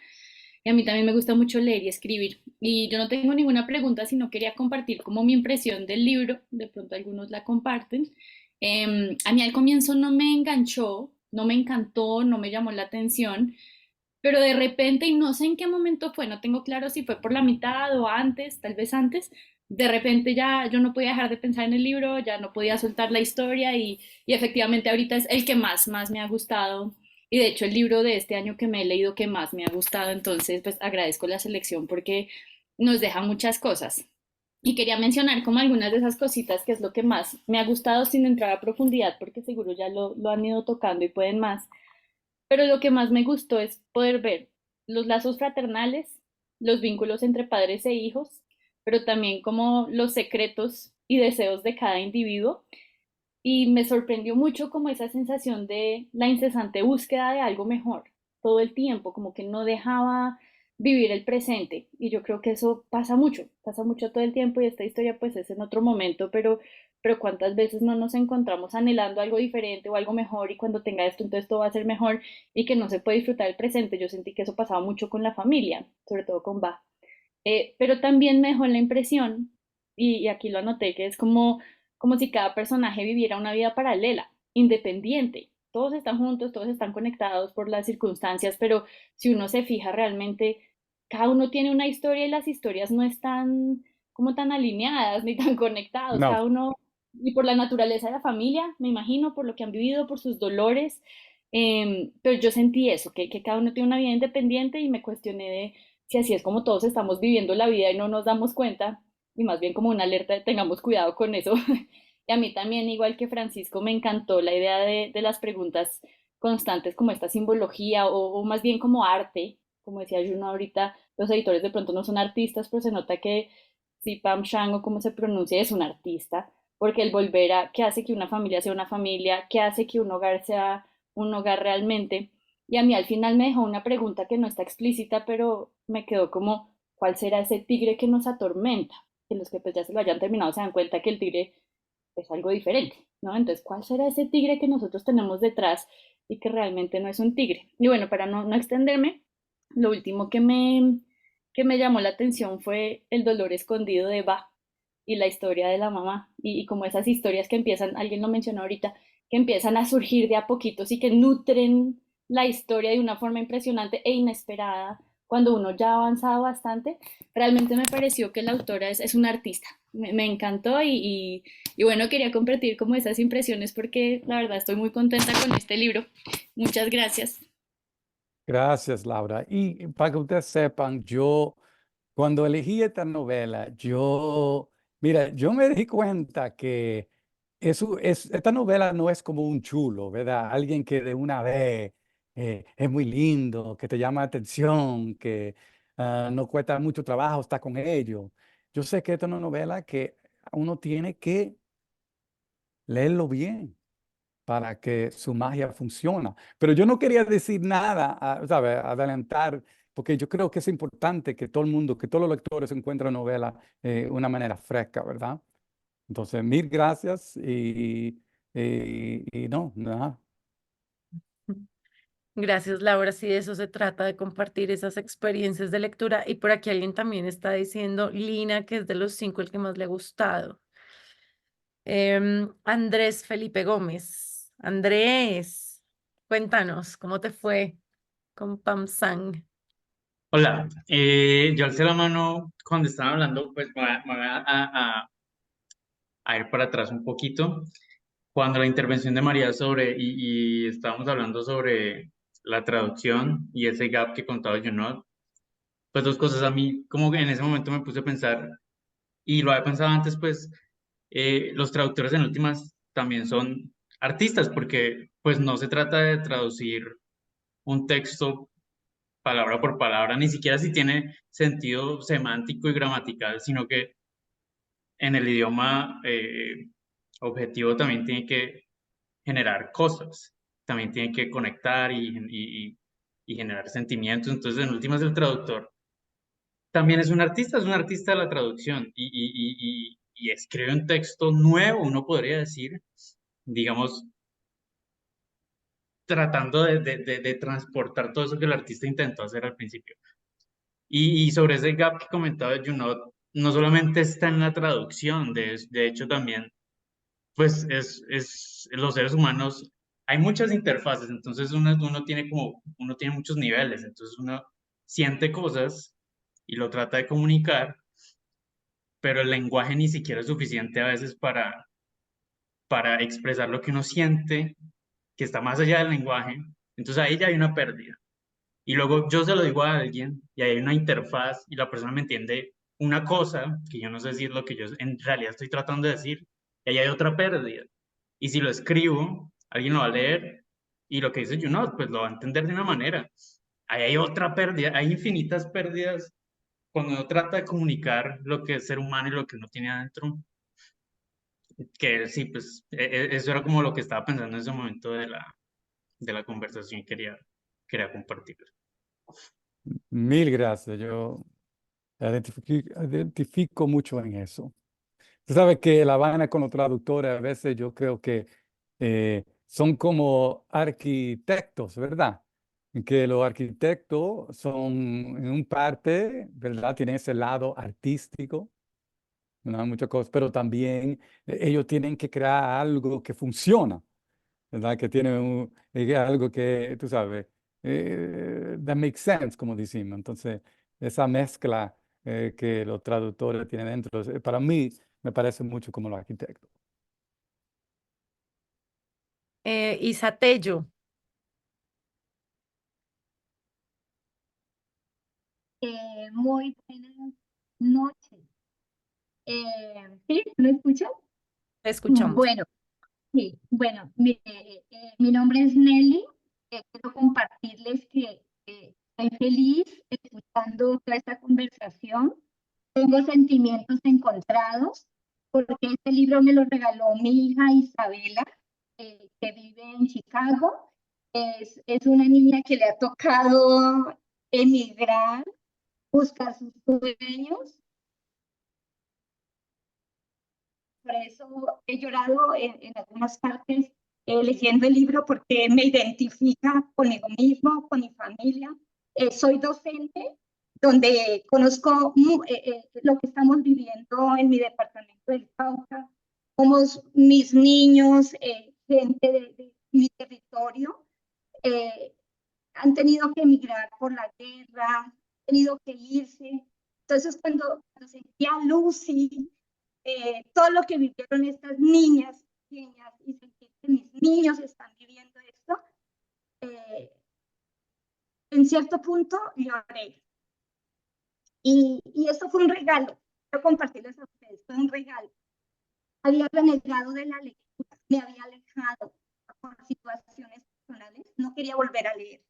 Y a mí también me gusta mucho leer y escribir. Y yo no tengo ninguna pregunta, sino quería compartir como mi impresión del libro. De pronto algunos la comparten. A mí al comienzo no me enganchó, no me encantó, no me llamó la atención, pero de repente, y no sé en qué momento fue, no tengo claro si fue por la mitad o antes, tal vez antes, de repente ya yo no podía dejar de pensar en el libro, ya no podía soltar la historia, y efectivamente ahorita es el que más me ha gustado, y de hecho el libro de este año que me he leído que más me ha gustado. Entonces pues agradezco la selección porque nos deja muchas cosas. Y quería mencionar como algunas de esas cositas que es lo que más me ha gustado sin entrar a profundidad porque seguro ya lo han ido tocando y pueden más. Pero lo que más me gustó es poder ver los lazos fraternales, los vínculos entre padres e hijos, pero también como los secretos y deseos de cada individuo. Y me sorprendió mucho como esa sensación de la incesante búsqueda de algo mejor todo el tiempo, como que no dejaba vivir el presente. Y yo creo que eso pasa mucho todo el tiempo, y esta historia pues es en otro momento, pero cuántas veces no nos encontramos anhelando algo diferente o algo mejor, y cuando tenga esto entonces todo va a ser mejor, y que no se puede disfrutar el presente. Yo sentí que eso pasaba mucho con la familia, sobre todo con Ba. Pero también me dejó la impresión y aquí lo anoté, que es como si cada personaje viviera una vida paralela, independiente. Todos están juntos, todos están conectados por las circunstancias, pero si uno se fija realmente, cada uno tiene una historia y las historias no están como tan alineadas ni tan conectados. No, Cada uno, y por la naturaleza de la familia, me imagino, por lo que han vivido, por sus dolores. Pero yo sentí eso, que cada uno tiene una vida independiente y me cuestioné de si así es como todos estamos viviendo la vida y no nos damos cuenta, y más bien como una alerta de tengamos cuidado con eso. Y a mí también, igual que Francisco, me encantó la idea de las preguntas constantes como esta simbología o más bien como arte. Como decía Juno ahorita, los editores de pronto no son artistas, pero se nota que si Pam Shang o como se pronuncia es un artista, porque el volver a qué hace que una familia sea una familia, qué hace que un hogar sea un hogar realmente. Y a mí al final me dejó una pregunta que no está explícita, pero me quedó como, ¿cuál será ese tigre que nos atormenta? Que los que pues ya se lo hayan terminado se dan cuenta que el tigre es algo diferente, ¿no? Entonces, ¿cuál será ese tigre que nosotros tenemos detrás y que realmente no es un tigre? Y bueno, para no extenderme, lo último que me llamó la atención fue el dolor escondido de Ba y la historia de la mamá y como esas historias que empiezan, alguien lo mencionó ahorita, que empiezan a surgir de a poquitos y que nutren la historia de una forma impresionante e inesperada cuando uno ya ha avanzado bastante. Realmente me pareció que la autora es una artista. Me encantó y bueno, quería compartir como esas impresiones porque la verdad estoy muy contenta con este libro. Muchas gracias. gracias, Laura. Y para que ustedes sepan, yo cuando elegí esta novela, mira, yo me di cuenta que esta novela no es como un chulo, ¿verdad? Alguien que de una vez es muy lindo, que te llama la atención, que no cuesta mucho trabajo estar con ellos. Yo sé que esta es una novela que uno tiene que leerlo bien para que su magia funcione. Pero yo no quería decir nada, ¿sabe? Adelantar, porque yo creo que es importante que todo el mundo, que todos los lectores encuentren novela de una manera fresca, ¿verdad? Entonces, mil gracias y no, nada. Gracias, Laura. Sí, de eso se trata, de compartir esas experiencias de lectura. Y por aquí alguien también está diciendo, Lina, que es de los 5 el que más le ha gustado. Andrés Felipe Gómez. Andrés, cuéntanos, ¿cómo te fue con Pam Sang? Hola, yo alcé la mano cuando estaban hablando, pues me voy a ir para atrás un poquito. Cuando la intervención de María y estábamos hablando sobre la traducción y ese gap que contaba Junot, pues dos cosas a mí, como que en ese momento me puse a pensar, y lo había pensado antes, pues los traductores en últimas también son artistas, porque pues no se trata de traducir un texto palabra por palabra, ni siquiera si tiene sentido semántico y gramatical, sino que en el idioma objetivo también tiene que generar cosas, también tiene que conectar y generar sentimientos. Entonces, en últimas, el traductor también es un artista de la traducción y escribe un texto nuevo, uno podría decir, digamos, tratando de transportar todo eso que el artista intentó hacer al principio. Y sobre ese gap que comentaba Junot, no solamente está en la traducción, de hecho también, pues los seres humanos, hay muchas interfaces, entonces uno tiene muchos niveles, entonces uno siente cosas y lo trata de comunicar, pero el lenguaje ni siquiera es suficiente a veces para expresar lo que uno siente, que está más allá del lenguaje, entonces ahí ya hay una pérdida. Y luego yo se lo digo a alguien y hay una interfaz y la persona me entiende una cosa que yo no sé si es lo que yo en realidad estoy tratando de decir y ahí hay otra pérdida. Y si lo escribo, alguien lo va a leer y lo que dice Junot, pues lo va a entender de una manera. Ahí hay otra pérdida, hay infinitas pérdidas cuando uno trata de comunicar lo que es ser humano y lo que uno tiene adentro. Que sí, pues eso era como lo que estaba pensando en ese momento de la conversación y quería compartir. Mil gracias. Yo identifico mucho en eso. Tú sabes que la vaina con los traductores a veces yo creo que son como arquitectos, ¿verdad? Que los arquitectos son en un parte, ¿verdad? Tienen ese lado artístico ¿verdad? Muchas cosas, pero también ellos tienen que crear algo que funciona, ¿verdad? Que tiene algo que, tú sabes, that makes sense, como decimos. Entonces, esa mezcla que los traductores tienen dentro, para mí me parece mucho como los arquitectos. Isa Tello. Muy buenas noches. ¿Sí? ¿Me escuchan? Te escuchamos. Bueno, sí, bueno, mi nombre es Nelly. Quiero compartirles que estoy feliz escuchando toda esta conversación. Tengo sentimientos encontrados porque este libro me lo regaló mi hija Isabela, que vive en Chicago. Es una niña que le ha tocado emigrar, buscar sus sueños. Por eso he llorado en algunas partes leyendo el libro porque me identifica conmigo mismo, con mi familia. Soy docente, donde conozco lo que estamos viviendo en mi departamento del Cauca, como mis niños, gente de mi territorio, eh, han tenido que emigrar por la guerra, han tenido que irse. Entonces, cuando sentía a Lucy, todo lo que vivieron estas niñas pequeñas y sentir que mis niños están viviendo esto, en cierto punto lloré. Y esto fue un regalo. Quiero compartirles a ustedes, fue un regalo. Había renegado de la lectura, me había alejado por situaciones personales, no quería volver a leer.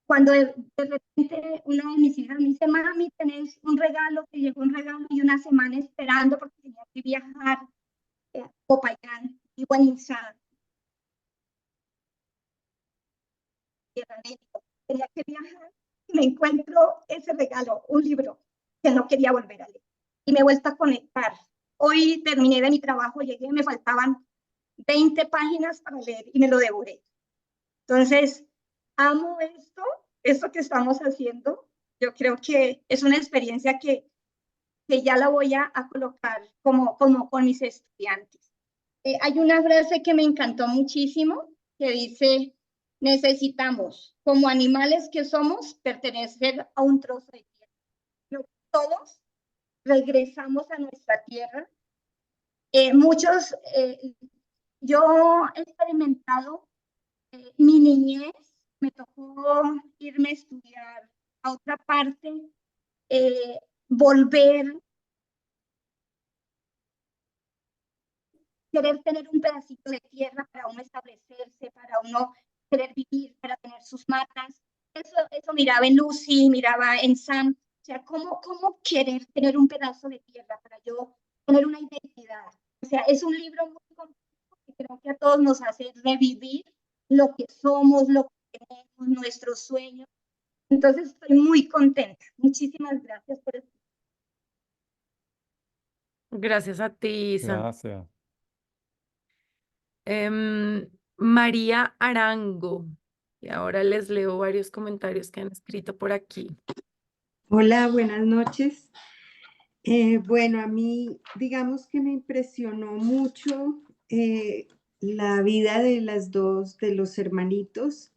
Cuando de repente una de mis hijas me dice, mami, tenés un regalo, te llegó un regalo, y una semana esperando porque tenía que viajar a Popayán y Guanizá, tenía que viajar y me encuentro ese regalo, un libro que no quería volver a leer. Y me he vuelto a conectar. Hoy terminé de mi trabajo, llegué, me faltaban 20 páginas para leer y me lo devoré. Entonces, amo esto que estamos haciendo. Yo creo que es una experiencia que ya la voy a colocar como con mis estudiantes. Hay una frase que me encantó muchísimo que dice, necesitamos, como animales que somos, pertenecer a un trozo de tierra. Pero todos regresamos a nuestra tierra. Muchos, yo he experimentado mi niñez, me tocó irme a estudiar a otra parte, volver, querer tener un pedacito de tierra para uno establecerse, para uno querer vivir, para tener sus matas. Eso miraba en Lucy, miraba en Sam. O sea, ¿cómo querer tener un pedazo de tierra para yo tener una identidad? O sea, es un libro muy complejo que creo que a todos nos hace revivir lo que somos, lo que tenemos, nuestros sueños. Entonces estoy muy contenta. Muchísimas gracias por esto. Gracias a ti, Isa. Gracias. María Arango. Y ahora les leo varios comentarios que han escrito por aquí. Hola, buenas noches. Bueno, a mí, digamos que me impresionó mucho la vida de de los hermanitos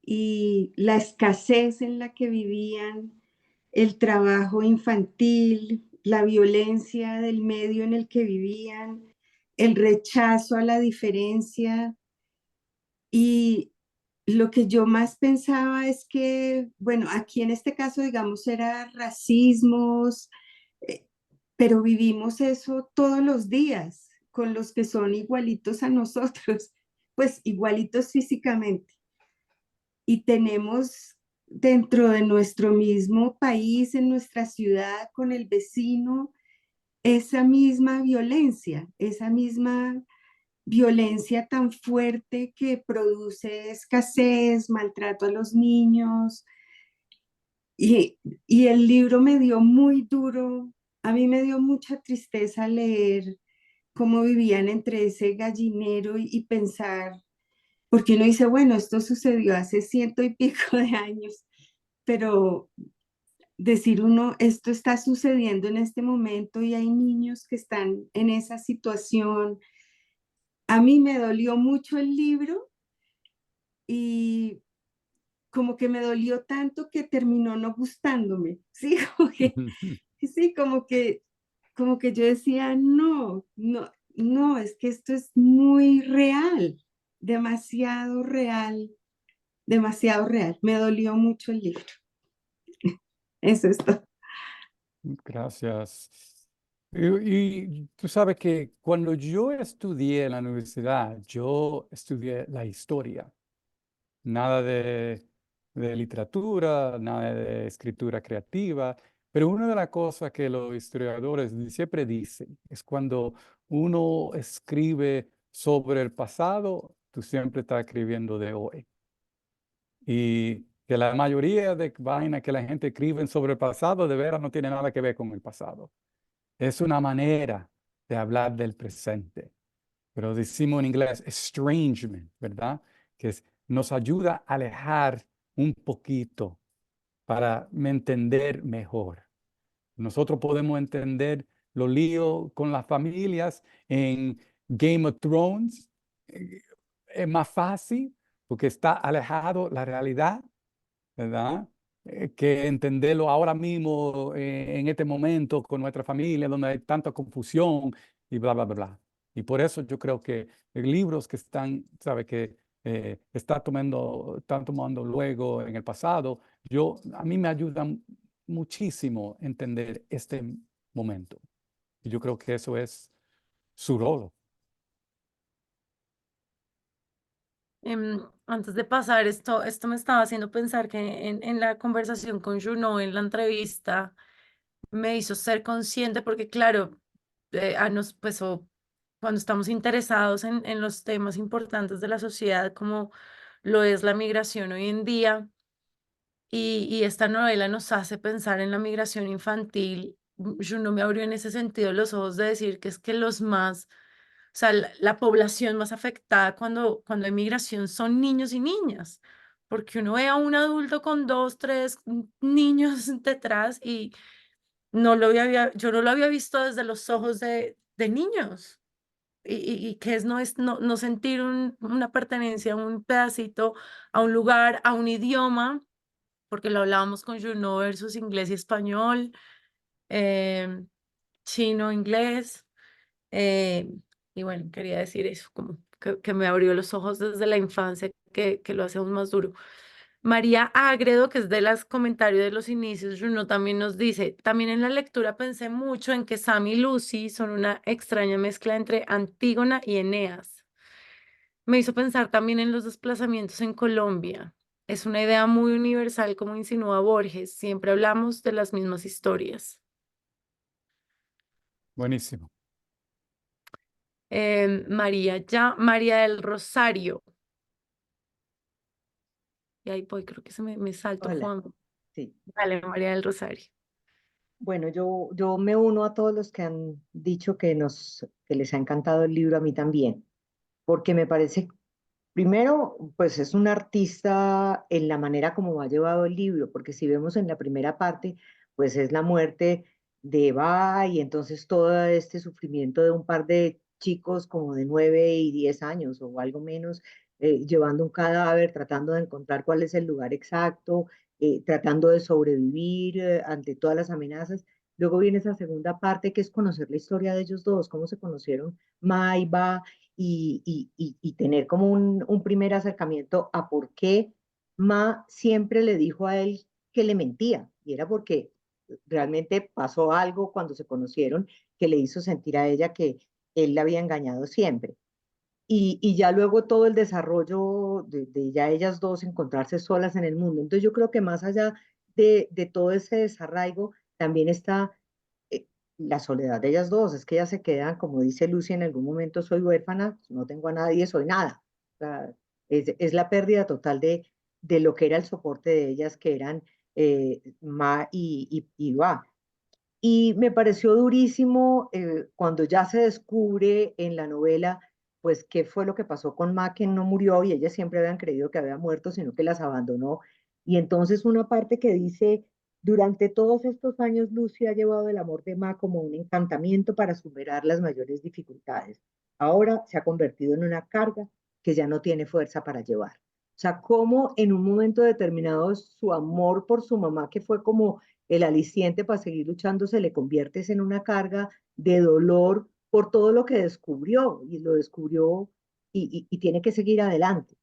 y la escasez en la que vivían, el trabajo infantil, la violencia del medio en el que vivían, el rechazo a la diferencia. Y lo que yo más pensaba es que, bueno, aquí en este caso, digamos, era racismos, eh, pero vivimos eso todos los días con los que son igualitos a nosotros, pues igualitos físicamente. Y tenemos dentro de nuestro mismo país, en nuestra ciudad, con el vecino, esa misma violencia tan fuerte que produce escasez, maltrato a los niños. Y el libro me dio muy duro, a mí me dio mucha tristeza leer cómo vivían entre ese gallinero y pensar, porque uno dice, bueno, esto sucedió hace ciento y pico de años, pero decir uno, esto está sucediendo en este momento y hay niños que están en esa situación. A mí me dolió mucho el libro y como que me dolió tanto que terminó no gustándome, ¿sí? Sí, como que yo decía, no, no, no, es que esto es muy real, demasiado real, demasiado real. Me dolió mucho el libro. Eso es todo. Gracias. Y tú sabes que cuando yo estudié en la universidad, yo estudié la historia. Nada de literatura, nada de escritura creativa, pero una de las cosas que los historiadores siempre dicen es cuando uno escribe sobre el pasado, tú siempre estás escribiendo de hoy. Y que la mayoría de vainas que la gente escribe sobre el pasado de veras no tiene nada que ver con el pasado. Es una manera de hablar del presente, pero decimos en inglés estrangement, ¿verdad? Nos ayuda a alejar un poquito para entender mejor. Nosotros podemos entender los líos con las familias en Game of Thrones. Es más fácil porque está alejado la realidad, ¿verdad? Que entenderlo ahora mismo, en este momento, con nuestra familia, donde hay tanta confusión y bla, bla, bla, bla. Y por eso yo creo que libros que están, ¿sabe? Que están tomando luego en el pasado, a mí me ayudan muchísimo a entender este momento. Y yo creo que eso es su rol. Antes de pasar esto me estaba haciendo pensar que en la conversación con Juno, en la entrevista, me hizo ser consciente porque claro, cuando estamos interesados en los temas importantes de la sociedad, como lo es la migración hoy en día, y esta novela nos hace pensar en la migración infantil. Juno me abrió en ese sentido los ojos de decir que es que o sea, la población más afectada cuando hay migración son niños y niñas, porque uno ve a un adulto con dos, tres niños detrás y yo no lo había visto desde los ojos de niños. Y que no sentir una pertenencia a un pedacito, a un lugar, a un idioma, porque lo hablábamos con Juno versus inglés y español, em, chino, inglés. eh, y bueno, quería decir eso, como que me abrió los ojos desde la infancia, que lo hace aún más duro. María Agredo, que es de los comentarios de los inicios, Juno también nos dice, también en la lectura pensé mucho en que Sam y Lucy son una extraña mezcla entre Antígona y Eneas. Me hizo pensar también en los desplazamientos en Colombia. Es una idea muy universal, como insinúa Borges. Siempre hablamos de las mismas historias. Buenísimo. María del Rosario. Y ahí voy, creo que me salto, Hola, Juan. sí. Dale, María del Rosario. Bueno, yo me uno a todos los que han dicho que les ha encantado el libro, a mí también, porque me parece, primero, pues es un artista en la manera como ha llevado el libro, porque si vemos en la primera parte, pues es la muerte de Eva y entonces todo este sufrimiento de un par de chicos como de 9 y 10 años o algo menos, llevando un cadáver, tratando de encontrar cuál es el lugar exacto, tratando de sobrevivir ante todas las amenazas. Luego viene esa segunda parte que es conocer la historia de ellos dos, cómo se conocieron Ma y Ba, y tener como un primer acercamiento a por qué Ma siempre le dijo a él que le mentía, y era porque realmente pasó algo cuando se conocieron que le hizo sentir a ella que él la había engañado siempre. Y ya luego todo el desarrollo de ya ellas dos encontrarse solas en el mundo. Entonces yo creo que más allá de todo ese desarraigo, también está la soledad de ellas dos. Es que ellas se quedan, como dice Lucy, en algún momento soy huérfana, no tengo a nadie, soy nada. O sea, es la pérdida total de lo que era el soporte de ellas, que eran Ma y Ba. Y me pareció durísimo cuando ya se descubre en la novela, pues qué fue lo que pasó con Ma, que no murió y ellas siempre habían creído que había muerto, sino que las abandonó. Y entonces una parte que dice, Durante todos estos años, Lucy ha llevado el amor de Ma como un encantamiento para superar las mayores dificultades. Ahora se ha convertido en una carga que ya no tiene fuerza para llevar. O sea, cómo en un momento determinado su amor por su mamá, que fue como el aliciente para seguir luchando, se le convierte en una carga de dolor por todo lo que descubrió y lo descubrió y tiene que seguir adelante.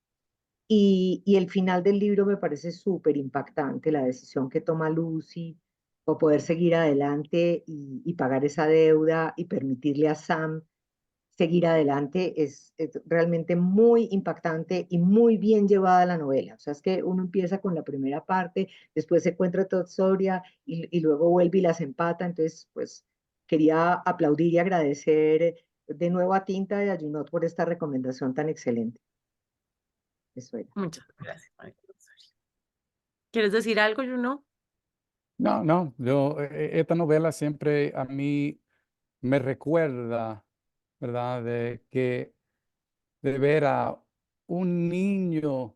Y el final del libro me parece súper impactante, la decisión que toma Lucy por poder seguir adelante y pagar esa deuda y permitirle a Sam seguir adelante es realmente muy impactante y muy bien llevada la novela. O sea, es que uno empieza con la primera parte, después se encuentra toda historia y luego vuelve y las empata. Entonces, pues quería aplaudir y agradecer de nuevo a Tinta y a Junot por esta recomendación tan excelente. Eso era. Muchas gracias, María Rosario. ¿Quieres decir algo, Juno? No, no, esta novela siempre a mí me recuerda, ¿verdad? De ver a un niño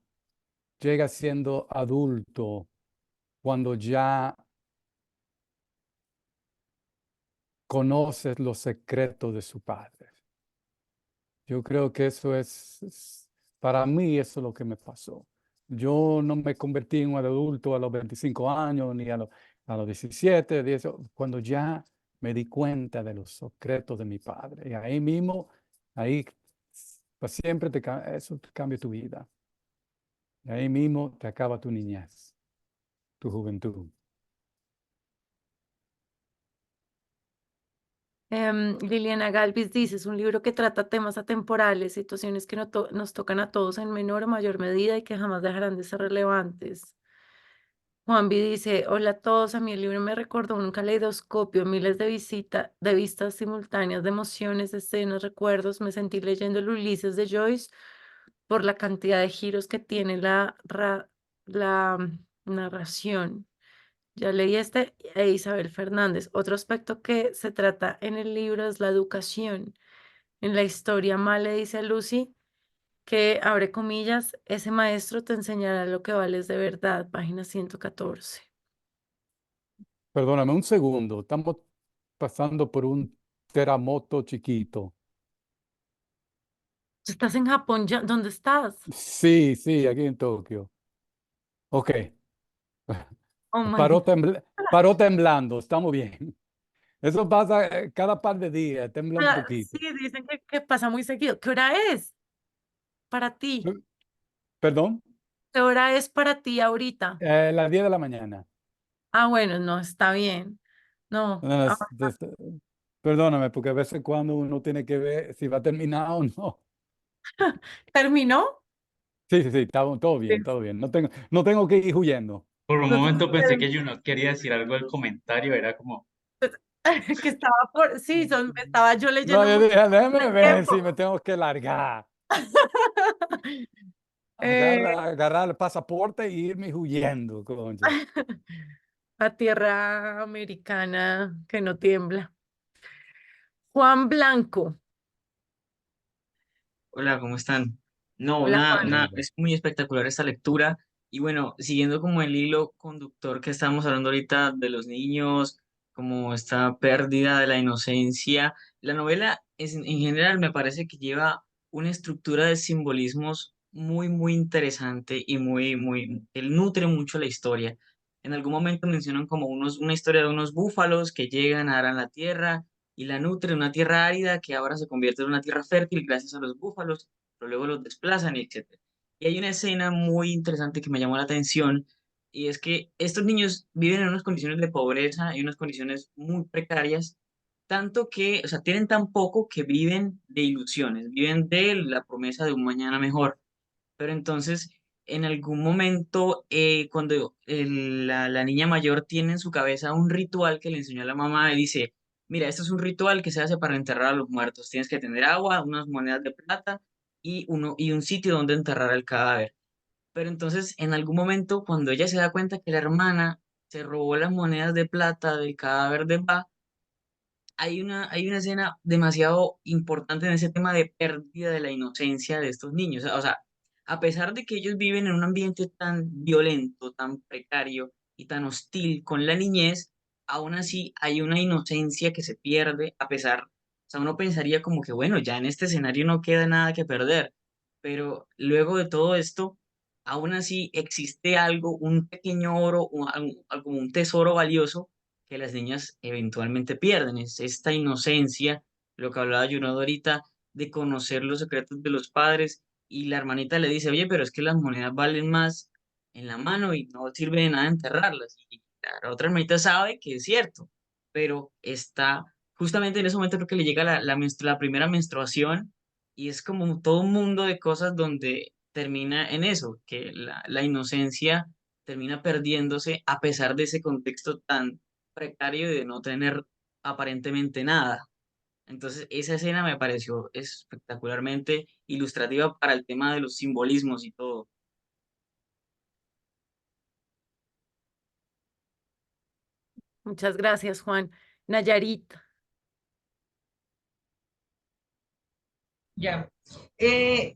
llega siendo adulto cuando ya conoces los secretos de su padre. Yo creo que eso para mí eso es lo que me pasó. Yo no me convertí en un adulto a los 25 años, ni a los 17, 18, cuando ya me di cuenta de los secretos de mi padre. Y ahí mismo, ahí para siempre eso te cambia tu vida. Y ahí mismo te acaba tu niñez, tu juventud. Liliana Galvis dice, es un libro que trata temas atemporales, situaciones que nos tocan a todos en menor o mayor medida y que jamás dejarán de ser relevantes. Juanvi dice, hola a todos, a mí el libro me recordó un caleidoscopio, miles de vistas simultáneas, de emociones, escenas, recuerdos. Me sentí leyendo el Ulises de Joyce por la cantidad de giros que tiene la narración. Ya leí Isabel Fernández. Otro aspecto que se trata en el libro es la educación. En la historia, Ma le dice a Lucy que, abre comillas, ese maestro te enseñará lo que vales de verdad, página 114. Perdóname un segundo, estamos pasando por un terremoto chiquito. ¿Tú estás en Japón ya? ¿Dónde estás? Sí, sí, aquí en Tokio. Ok. Oh my God. Paró temblando, estamos bien. Eso pasa cada par de días, tembla un Sí, poquito. dicen que pasa muy seguido. ¿Qué hora es para ti? ¿Perdón? ¿Qué hora es para ti ahorita? Las 10 de la mañana. Ah, bueno, no, está bien. No, No, perdóname, porque a veces cuando uno tiene que ver si va a terminar o no. ¿terminó? Sí, sí, sí, todo bien, todo bien. No tengo que ir huyendo. Por un Entonces, momento pensé que Juno quería decir algo del comentario, era como, que estaba sí, estaba yo No, leyendo yo mucho dije, al déjame ver si tiempo. me tengo que largar. Eh, Agarrar el pasaporte e irme huyendo, concha. a tierra americana que no tiembla. Juan Blanco. Hola, ¿cómo están? No, Hola, Juan. es muy espectacular esta lectura. Y bueno, siguiendo como el hilo conductor que estábamos hablando ahorita de los niños, como esta pérdida de la inocencia, la novela en general me parece que lleva una estructura de simbolismos muy, muy interesante y él nutre mucho la historia. En algún momento mencionan como una historia de unos búfalos que llegan, aran la tierra y la nutre, una tierra árida que ahora se convierte en una tierra fértil gracias a los búfalos, pero luego los desplazan, y etc. Y hay una escena muy interesante que me llamó la atención, y es que estos niños viven en unas condiciones de pobreza y unas condiciones muy precarias, tanto que, o sea, tienen tan poco que viven de ilusiones, viven de la promesa de un mañana mejor. Pero entonces, en algún momento, cuando la niña mayor tiene en su cabeza un ritual que le enseñó a la mamá y dice, mira, esto es un ritual que se hace para enterrar a los muertos. Tienes que tener agua, unas monedas de plata y un sitio donde enterrar el cadáver. Pero entonces, en algún momento, cuando ella se da cuenta que la hermana se robó las monedas de plata del cadáver de Ba, hay una escena demasiado importante en ese tema de pérdida de la inocencia de estos niños. O sea, a pesar de que ellos viven en un ambiente tan violento, tan precario, y tan hostil con la niñez, aún así hay una inocencia que se pierde a pesar, o sea, uno pensaría como que, bueno, ya en este escenario no queda nada que perder, pero luego de todo esto, aún así existe algo, un pequeño oro, como un tesoro valioso que las niñas eventualmente pierden, es esta inocencia, lo que hablaba Junot ahorita, de conocer los secretos de los padres, y la hermanita le dice, oye, pero es que las monedas valen más en la mano y no sirve de nada enterrarlas. Y la otra hermanita sabe que es cierto, pero está justamente en ese momento creo que le llega la primera menstruación y es como todo un mundo de cosas donde termina en eso, que la inocencia termina perdiéndose a pesar de ese contexto tan precario de no tener aparentemente nada. Entonces, esa escena me pareció espectacularmente ilustrativa para el tema de los simbolismos y todo. Muchas gracias, Juan. Nayarit. Ya.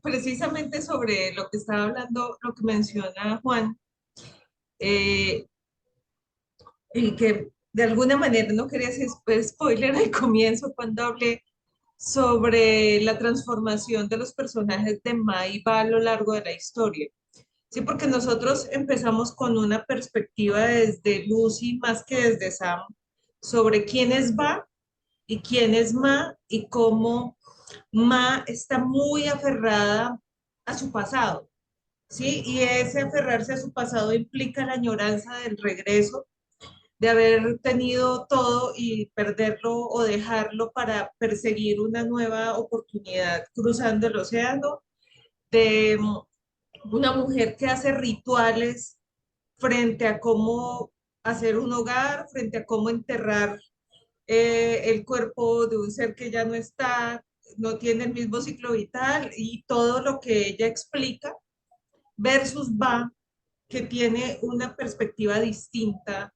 Precisamente sobre lo que estaba hablando, lo que menciona Juan, eh, y que de alguna manera no quería hacer spoiler al comienzo cuando hablé sobre la transformación de los personajes de Ma y Va a lo largo de la historia. Sí, porque nosotros empezamos con una perspectiva desde Lucy más que desde Sam sobre quién es Va y quién es Ma y cómo Ma está muy aferrada a su pasado, ¿sí? Y ese aferrarse a su pasado implica la añoranza del regreso, de haber tenido todo y perderlo o dejarlo para perseguir una nueva oportunidad cruzando el océano, de una mujer que hace rituales frente a cómo hacer un hogar, frente a cómo enterrar el cuerpo de un ser que ya no está, no tiene el mismo ciclo vital y todo lo que ella explica, versus Va, que tiene una perspectiva distinta,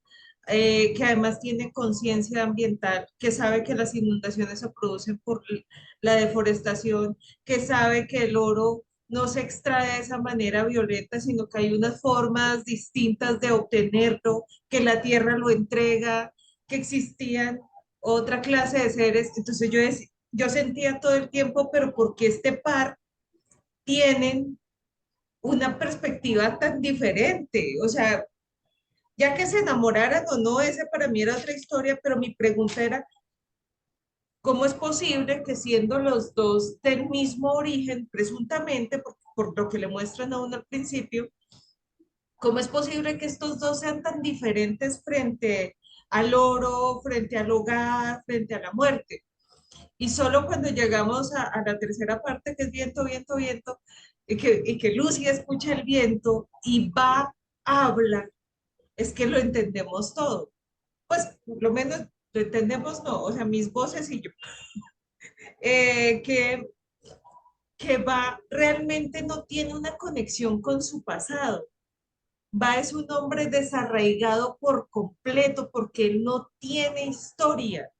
que además tiene conciencia ambiental, que sabe que las inundaciones se producen por la deforestación, que sabe que el oro no se extrae de esa manera violenta, sino que hay unas formas distintas de obtenerlo, que la tierra lo entrega, que existían otra clase de seres. Entonces yo sentía todo el tiempo, pero ¿por qué este par tienen una perspectiva tan diferente? O sea, ya que se enamoraran o no, esa para mí era otra historia, pero mi pregunta era, ¿cómo es posible que siendo los dos del mismo origen, presuntamente, por lo que le muestran a uno al principio, cómo es posible que estos dos sean tan diferentes frente al oro, frente al hogar, frente a la muerte? Y solo cuando llegamos a la tercera parte, que es viento, viento, viento, y que Lucy escucha el viento y va, habla, es que lo entendemos todo. Pues por lo menos lo entendemos, no, o sea, mis voces y yo, eh, que, que va realmente no tiene una conexión con su pasado. Va es un hombre desarraigado por completo porque él no tiene historia.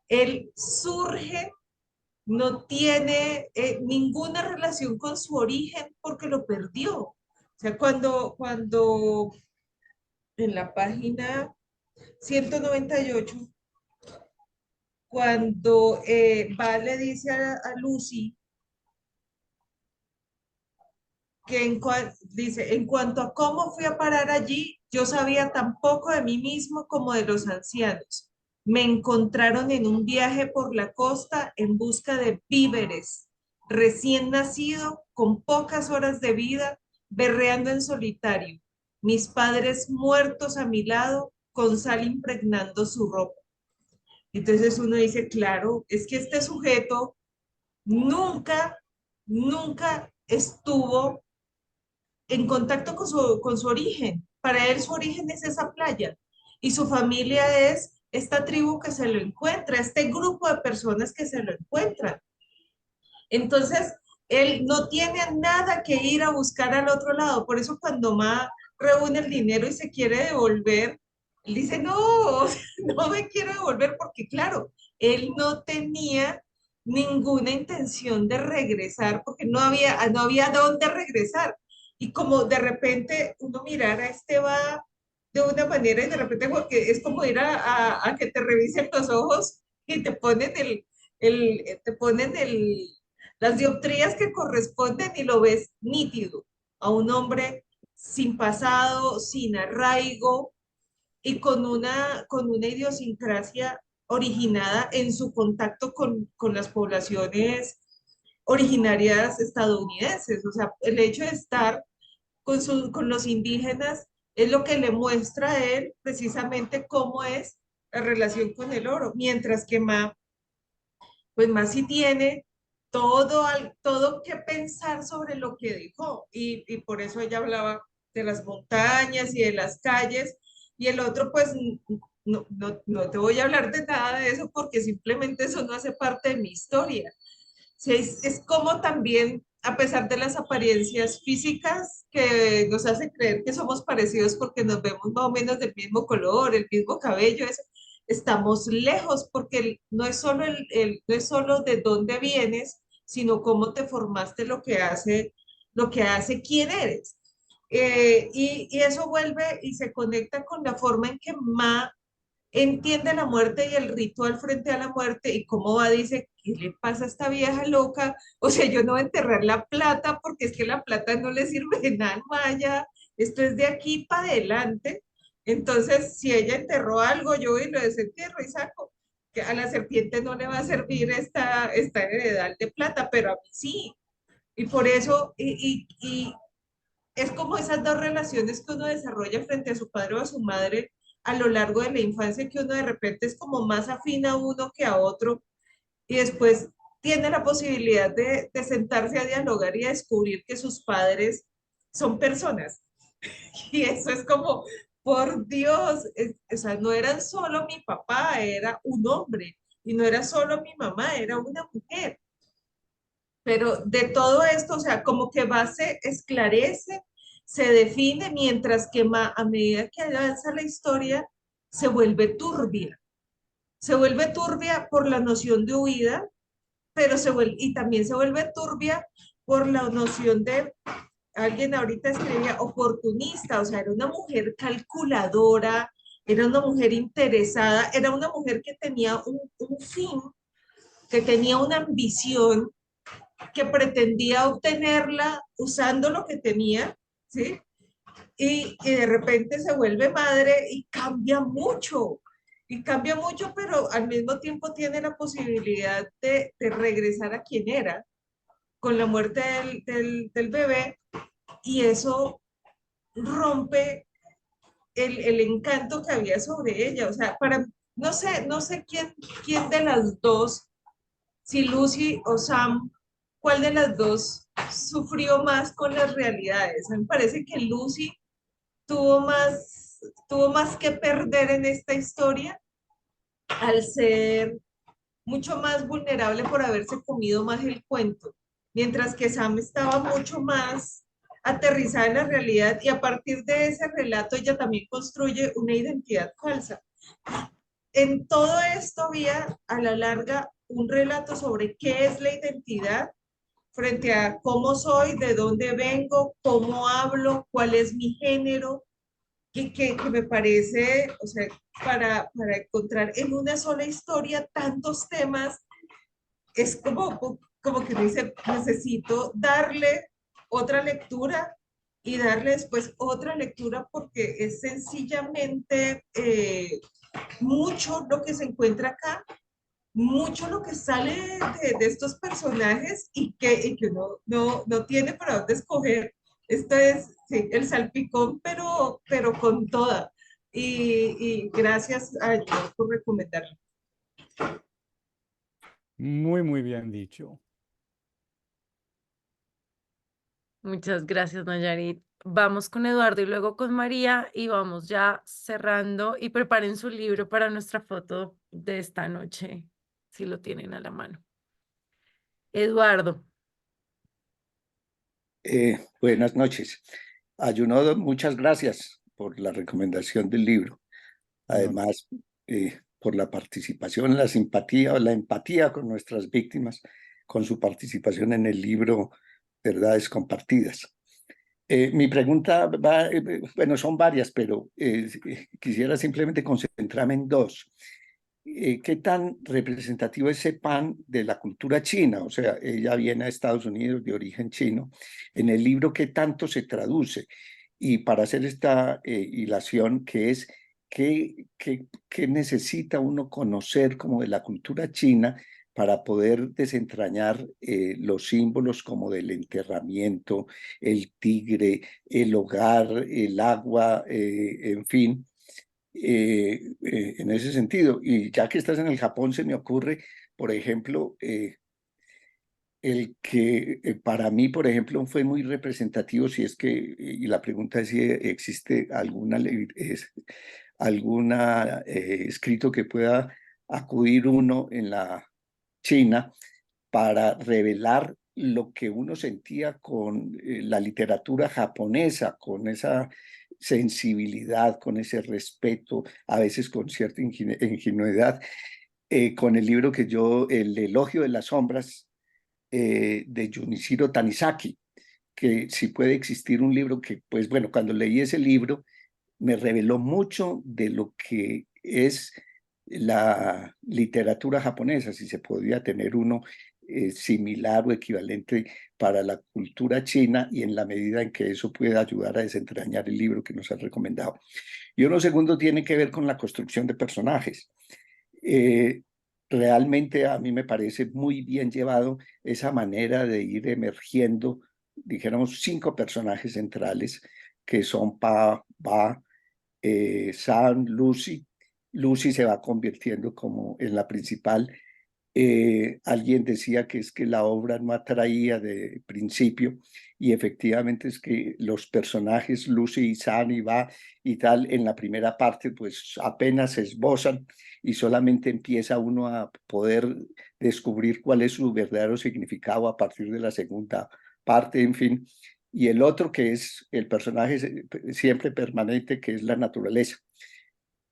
Él surge, no tiene ninguna relación con su origen porque lo perdió. O sea, cuando en la página 198 cuando Val le dice a Lucy que dice, en cuanto a cómo fui a parar allí, yo sabía tan poco de mí mismo como de los ancianos. Me encontraron en un viaje por la costa en busca de víveres, recién nacido, con pocas horas de vida, berreando en solitario. Mis padres muertos a mi lado, con sal impregnando su ropa. Entonces uno dice, claro, es que este sujeto nunca, nunca estuvo en contacto con su origen. Para él su origen es esa playa y su familia es esta tribu que se lo encuentra, este grupo de personas que se lo encuentran. Entonces, él no tiene nada que ir a buscar al otro lado. Por eso cuando Ma reúne el dinero y se quiere devolver, él dice, no, no me quiero devolver porque claro, él no tenía ninguna intención de regresar porque no había dónde regresar. Y como de repente uno mirara a este va de una manera y de repente porque es como ir a que te revisen los ojos y te ponen las dioptrías que corresponden y lo ves nítido a un hombre sin pasado, sin arraigo y con una idiosincrasia originada en su contacto con las poblaciones originarias estadounidenses. O sea, el hecho de estar con los indígenas es lo que le muestra a él precisamente cómo es la relación con el oro, mientras que Ma, pues más sí tiene todo que pensar sobre lo que dijo, y por eso ella hablaba de las montañas y de las calles, y el otro pues no te voy a hablar de nada de eso porque simplemente eso no hace parte de mi historia. Sí, es como también, a pesar de las apariencias físicas que nos hace creer que somos parecidos porque nos vemos más o menos del mismo color, el mismo cabello, estamos lejos porque no es solo, no es solo de dónde vienes, sino cómo te formaste lo que hace quién eres. Y eso vuelve y se conecta con la forma en que Ma entiende la muerte y el ritual frente a la muerte y cómo va, dice, ¿qué le pasa a esta vieja loca? O sea, yo no voy a enterrar la plata porque es que la plata no le sirve de nada, Maya, esto es de aquí para adelante. Entonces, si ella enterró algo, yo voy y lo desentierro y saco. Que a la serpiente no le va a servir esta heredad de plata, pero a mí sí. Y por eso, y es como esas dos relaciones que uno desarrolla frente a su padre o a su madre a lo largo de la infancia, que uno de repente es como más afín a uno que a otro, y después tiene la posibilidad de sentarse a dialogar y a descubrir que sus padres son personas. Y eso es como, por Dios, o sea, no eran solo mi papá, era un hombre, y no era solo mi mamá, era una mujer. Pero de todo esto, o sea, como que va, se esclarece, se define, mientras que a medida que avanza la historia, se vuelve turbia. Se vuelve turbia por la noción de huida, pero y también se vuelve turbia por la noción de, alguien ahorita escribía, oportunista, o sea, era una mujer calculadora, era una mujer interesada, era una mujer que tenía un fin, que tenía una ambición, que pretendía obtenerla usando lo que tenía, ¿sí? Y de repente se vuelve madre y cambia mucho, pero al mismo tiempo tiene la posibilidad de regresar a quien era con la muerte del bebé, y eso rompe el encanto que había sobre ella. O sea, no sé quién de las dos, si Lucy o Sam, ¿cuál de las dos sufrió más con las realidades? A mí me parece que Lucy tuvo más que perder en esta historia al ser mucho más vulnerable por haberse comido más el cuento, mientras que Sam estaba mucho más aterrizada en la realidad, y a partir de ese relato ella también construye una identidad falsa. En todo esto había a la larga un relato sobre qué es la identidad frente a cómo soy, de dónde vengo, cómo hablo, cuál es mi género, que me parece, o sea, para encontrar en una sola historia tantos temas, es como que dice, necesito darle otra lectura y darle después otra lectura porque es sencillamente mucho lo que se encuentra acá, mucho lo que sale de estos personajes y que uno no tiene para dónde escoger. Esto es sí, el salpicón, pero con toda. Y gracias a Dios por recomendarlo. Muy, muy bien dicho. Muchas gracias, Nayarit. Vamos con Eduardo y luego con María y vamos ya cerrando y preparen su libro para nuestra foto de esta noche, si lo tienen a la mano. Eduardo. Buenas noches. Ayuno, muchas gracias por la recomendación del libro. Además, por la participación, la simpatía, la empatía con nuestras víctimas, con su participación en el libro Verdades Compartidas. Mi pregunta va, bueno, son varias, pero quisiera simplemente concentrarme en dos. ¿Qué tan representativo es ese pan de la cultura china? O sea, ella viene a Estados Unidos de origen chino. En el libro, ¿qué tanto se traduce? Y para hacer esta hilación, que es qué necesita uno conocer como de la cultura china para poder desentrañar los símbolos como del enterramiento, el tigre, el hogar, el agua, en fin, en ese sentido. Y ya que estás en el Japón, se me ocurre, por ejemplo, el que para mí, por ejemplo, fue muy representativo, si es que, y la pregunta es si existe alguna escrito que pueda acudir uno en la China para revelar lo que uno sentía con la literatura japonesa, con esa sensibilidad, con ese respeto, a veces con cierta ingenuidad, con el libro que yo, El elogio de las sombras, de Junichiro Tanizaki, que si puede existir un libro que, pues bueno, cuando leí ese libro, me reveló mucho de lo que es la literatura japonesa, si se podía tener uno similar o equivalente para la cultura china y en la medida en que eso pueda ayudar a desentrañar el libro que nos has recomendado. Y uno segundo tiene que ver con la construcción de personajes. Eh, Realmente a mí me parece muy bien llevado esa manera de ir emergiendo, dijéramos, 5 personajes centrales que son Pa, Ba, Sam, Lucy. Lucy se va convirtiendo como en la principal. Alguien decía que es que la obra no atraía de principio y efectivamente es que los personajes Lucy y Sam y Va y tal en la primera parte pues apenas se esbozan y solamente empieza uno a poder descubrir cuál es su verdadero significado a partir de la segunda parte, en fin. Y el otro que es el personaje siempre permanente, que es la naturaleza.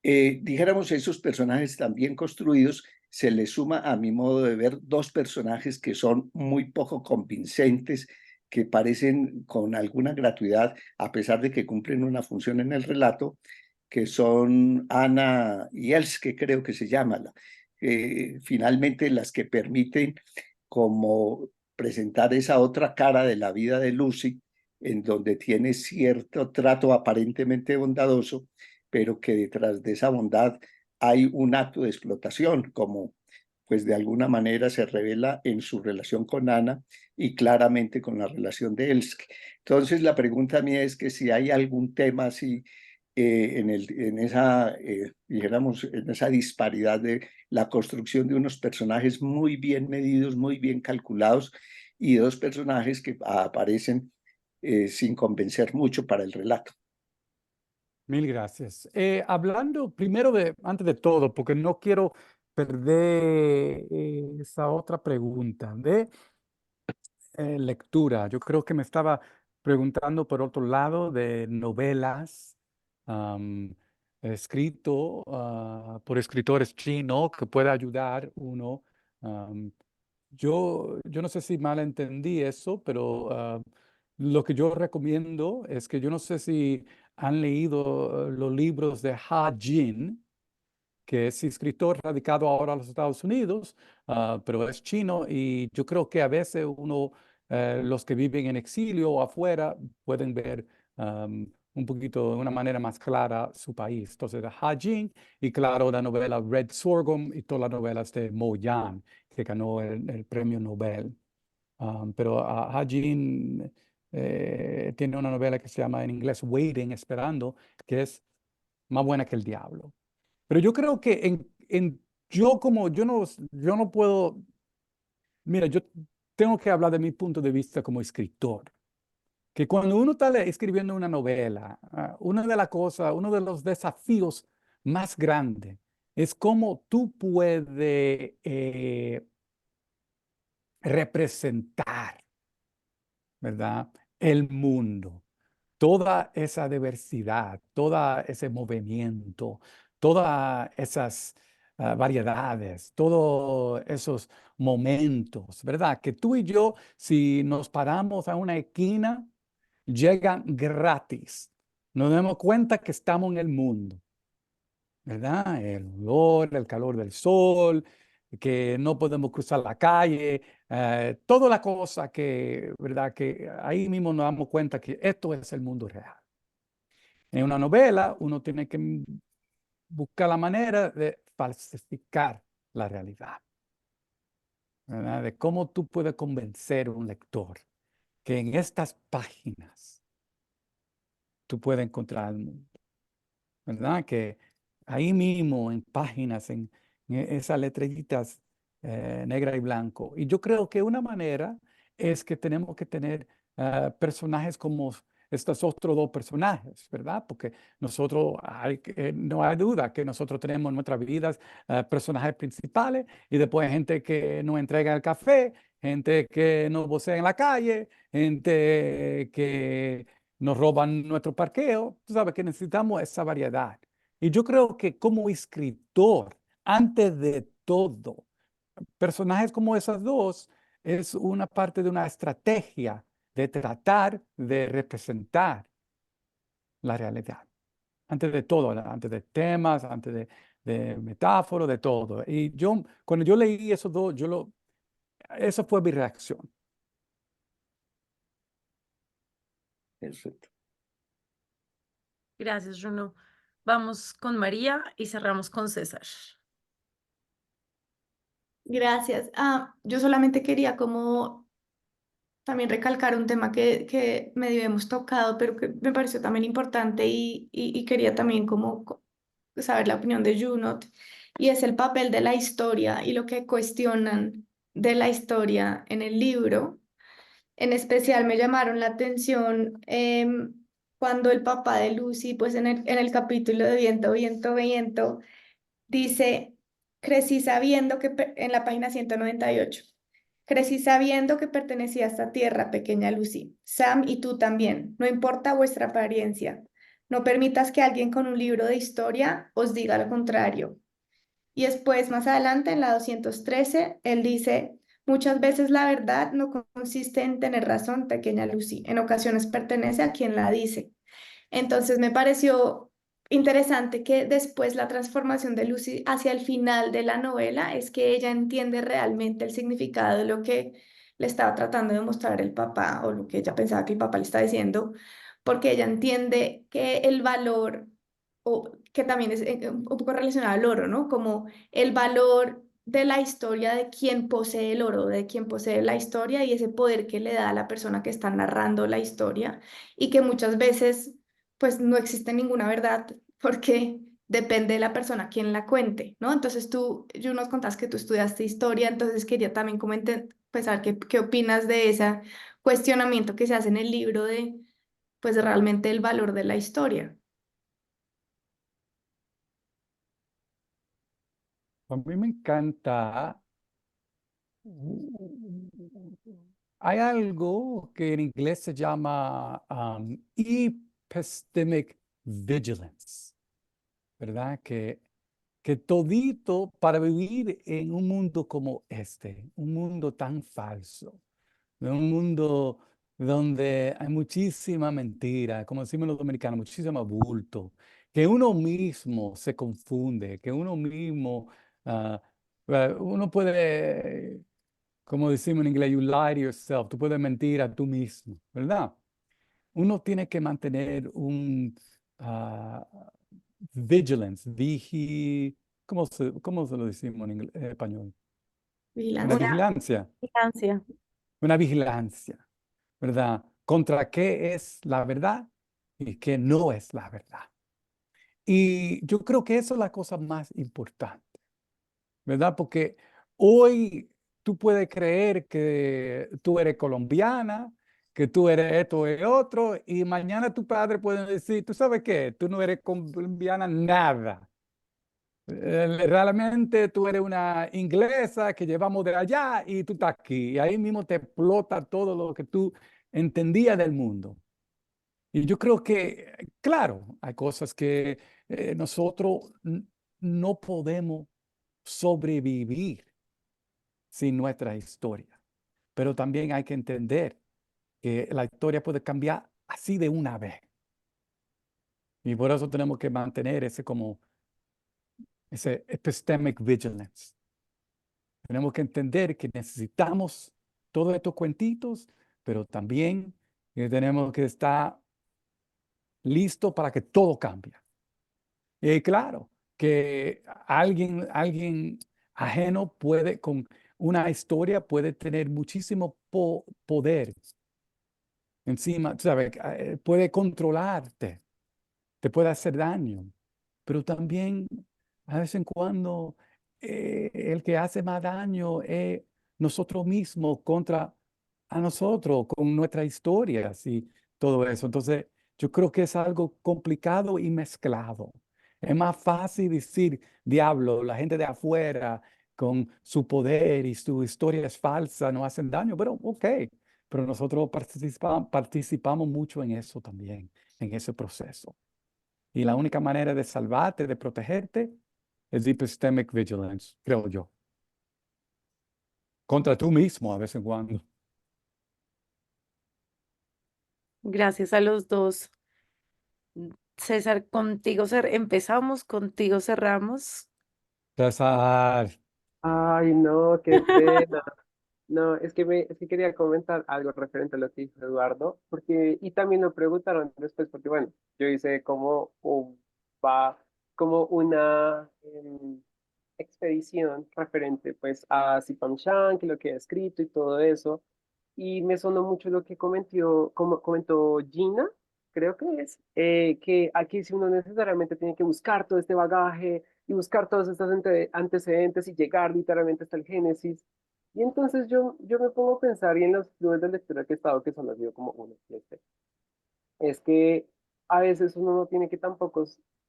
Dijéramos, esos personajes tan bien construidos, se le suma a mi modo de ver 2 personajes que son muy poco convincentes, que parecen con alguna gratuidad, a pesar de que cumplen una función en el relato, que son Ana y Els, que creo que se llama, finalmente las que permiten como presentar esa otra cara de la vida de Lucy, en donde tiene cierto trato aparentemente bondadoso, pero que detrás de esa bondad hay un acto de explotación, como pues de alguna manera se revela en su relación con Ana y claramente con la relación de Elske. Entonces la pregunta mía es que si hay algún tema así en esa, dijéramos, en esa disparidad de la construcción de unos personajes muy bien medidos, muy bien calculados y 2 personajes que aparecen sin convencer mucho para el relato. Mil gracias. Hablando primero antes de todo, porque no quiero perder esa otra pregunta de lectura. Yo creo que me estaba preguntando por otro lado de novelas am, escrito por escritores chinos que pueda ayudar uno. am, yo no sé si mal entendí eso, pero lo que yo recomiendo es que yo no sé si han leído los libros de Ha Jin, que es escritor radicado ahora en los Estados Unidos, pero es chino y yo creo que a veces los que viven en exilio o afuera pueden ver un poquito de una manera más clara su país. Entonces, Ha Jin y claro, la novela Red Sorghum y todas las novelas de Mo Yan, que ganó el premio Nobel. Pero Ha Jin tiene una novela que se llama en inglés Waiting, Esperando, que es más buena que el diablo. Pero yo creo que yo no puedo, mira, yo tengo que hablar de mi punto de vista como escritor, que cuando uno está escribiendo una novela, una de las cosas, uno de los desafíos más grandes es cómo tú puedes representar, ¿verdad? El mundo, toda esa diversidad, todo ese movimiento, todas esas variedades, todos esos momentos, ¿verdad? Que tú y yo, si nos paramos a una esquina llegan gratis. Nos damos cuenta que estamos en el mundo, ¿verdad? El olor, el calor del sol, que no podemos cruzar la calle, toda la cosa que, ¿verdad? Que ahí mismo nos damos cuenta que esto es el mundo real. En una novela uno tiene que buscar la manera de falsificar la realidad, ¿verdad? De cómo tú puedes convencer a un lector que en estas páginas tú puedes encontrar el mundo, ¿verdad? Que ahí mismo en páginas, en esas letreritas negra y blanco. Y yo creo que una manera es que tenemos que tener personajes como estos otros dos personajes, ¿verdad? Porque nosotros, no hay duda que nosotros tenemos en nuestras vidas personajes principales y después gente que nos entrega el café, gente que nos vocea en la calle, gente que nos roban nuestro parqueo. Tú sabes que necesitamos esa variedad. Y yo creo que como escritor, antes de todo, personajes como esos dos es una parte de una estrategia de tratar de representar la realidad. Antes de todo, ¿verdad? Antes de temas, antes de metáforas, de todo. Y yo, cuando yo leí esos dos, esa fue mi reacción. Perfecto. Gracias, Juno. Vamos con María y cerramos con César. Gracias. Yo solamente quería como también recalcar un tema que medio hemos tocado, pero que me pareció también importante y quería también como saber la opinión de Junot, y es el papel de la historia y lo que cuestionan de la historia en el libro. En especial me llamaron la atención cuando el papá de Lucy, pues en el capítulo de Viento, Viento, Viento, dice, crecí sabiendo que, en la página 198, crecí sabiendo que pertenecía a esta tierra, pequeña Lucy. Sam y tú también, no importa vuestra apariencia. No permitas que alguien con un libro de historia os diga lo contrario. Y después, más adelante, en la 213, él dice, muchas veces la verdad no consiste en tener razón, pequeña Lucy. En ocasiones pertenece a quien la dice. Entonces me pareció interesante que después la transformación de Lucy hacia el final de la novela es que ella entiende realmente el significado de lo que le estaba tratando de mostrar el papá o lo que ella pensaba que el papá le estaba diciendo, porque ella entiende que el valor, o que también es un poco relacionado al oro, ¿no? Como el valor de la historia de quien posee el oro, de quien posee la historia y ese poder que le da a la persona que está narrando la historia y que muchas veces pues no existe ninguna verdad porque depende de la persona quien la cuente, ¿no? Entonces yo nos contas que tú estudiaste historia, entonces quería también como pues saber qué opinas de ese cuestionamiento que se hace en el libro de pues realmente el valor de la historia. A mí me encanta. Hay algo que en inglés se llama epistemic vigilance, ¿verdad? Que todito para vivir en un mundo como este, un mundo tan falso, de un mundo donde hay muchísima mentira, como decimos los dominicanos, muchísimo bulto, que uno mismo se confunde, que uno mismo, uno puede, como decimos en inglés, you lie to yourself, tú puedes mentir a tú mismo, ¿verdad? Uno tiene que mantener un ah, vigilance, ¿cómo se lo decimos en español? Una Vigilancia. vigilancia, Vigilancia. una vigilancia, ¿verdad? Contra qué es la verdad y qué no es la verdad. Y yo creo que eso es la cosa más importante, ¿verdad? Porque hoy tú puedes creer que tú eres colombiana, que tú eres esto y otro, y mañana tu padre puede decir, ¿tú sabes qué? Tú no eres colombiana nada. Realmente tú eres una inglesa que llevamos de allá y tú estás aquí. Y ahí mismo te explota todo lo que tú entendías del mundo. Y yo creo que, claro, hay cosas que nosotros no podemos sobrevivir sin nuestra historia. Pero también hay que entender que la historia puede cambiar así de una vez. Y por eso tenemos que mantener ese epistemic vigilance. Tenemos que entender que necesitamos todos estos cuentitos, pero también tenemos que estar listos para que todo cambie. Y claro, que alguien ajeno con una historia puede tener muchísimo poder encima, tú sabes, puede controlarte, te puede hacer daño, pero también a vez en cuando el que hace más daño es nosotros mismos contra a nosotros, con nuestras historias y todo eso. Entonces, yo creo que es algo complicado y mezclado. Es más fácil decir, diablo, la gente de afuera con su poder y su historia es falsa, no hacen daño, pero ok, pero nosotros participamos mucho en eso también, en ese proceso. Y la única manera de salvarte, de protegerte, es epistemic vigilance, creo yo. Contra tú mismo a vez en cuando. Gracias a los dos. César, empezamos, contigo cerramos. César, Ay, no, qué pena. No, es que quería comentar algo referente a lo que dijo Eduardo, porque, y también lo preguntaron después, porque bueno, yo hice va, como una expedición referente pues a Sipam Shank, lo que ha escrito y todo eso, y me sonó mucho lo que comentó Gina, creo que es, que aquí si uno necesariamente tiene que buscar todo este bagaje y buscar todos estos antecedentes y llegar literalmente hasta el Génesis. Y entonces yo me pongo a pensar y en los clubes de lectura que he estado, que son los digo como uno, y este, es que a veces uno no tiene que tampoco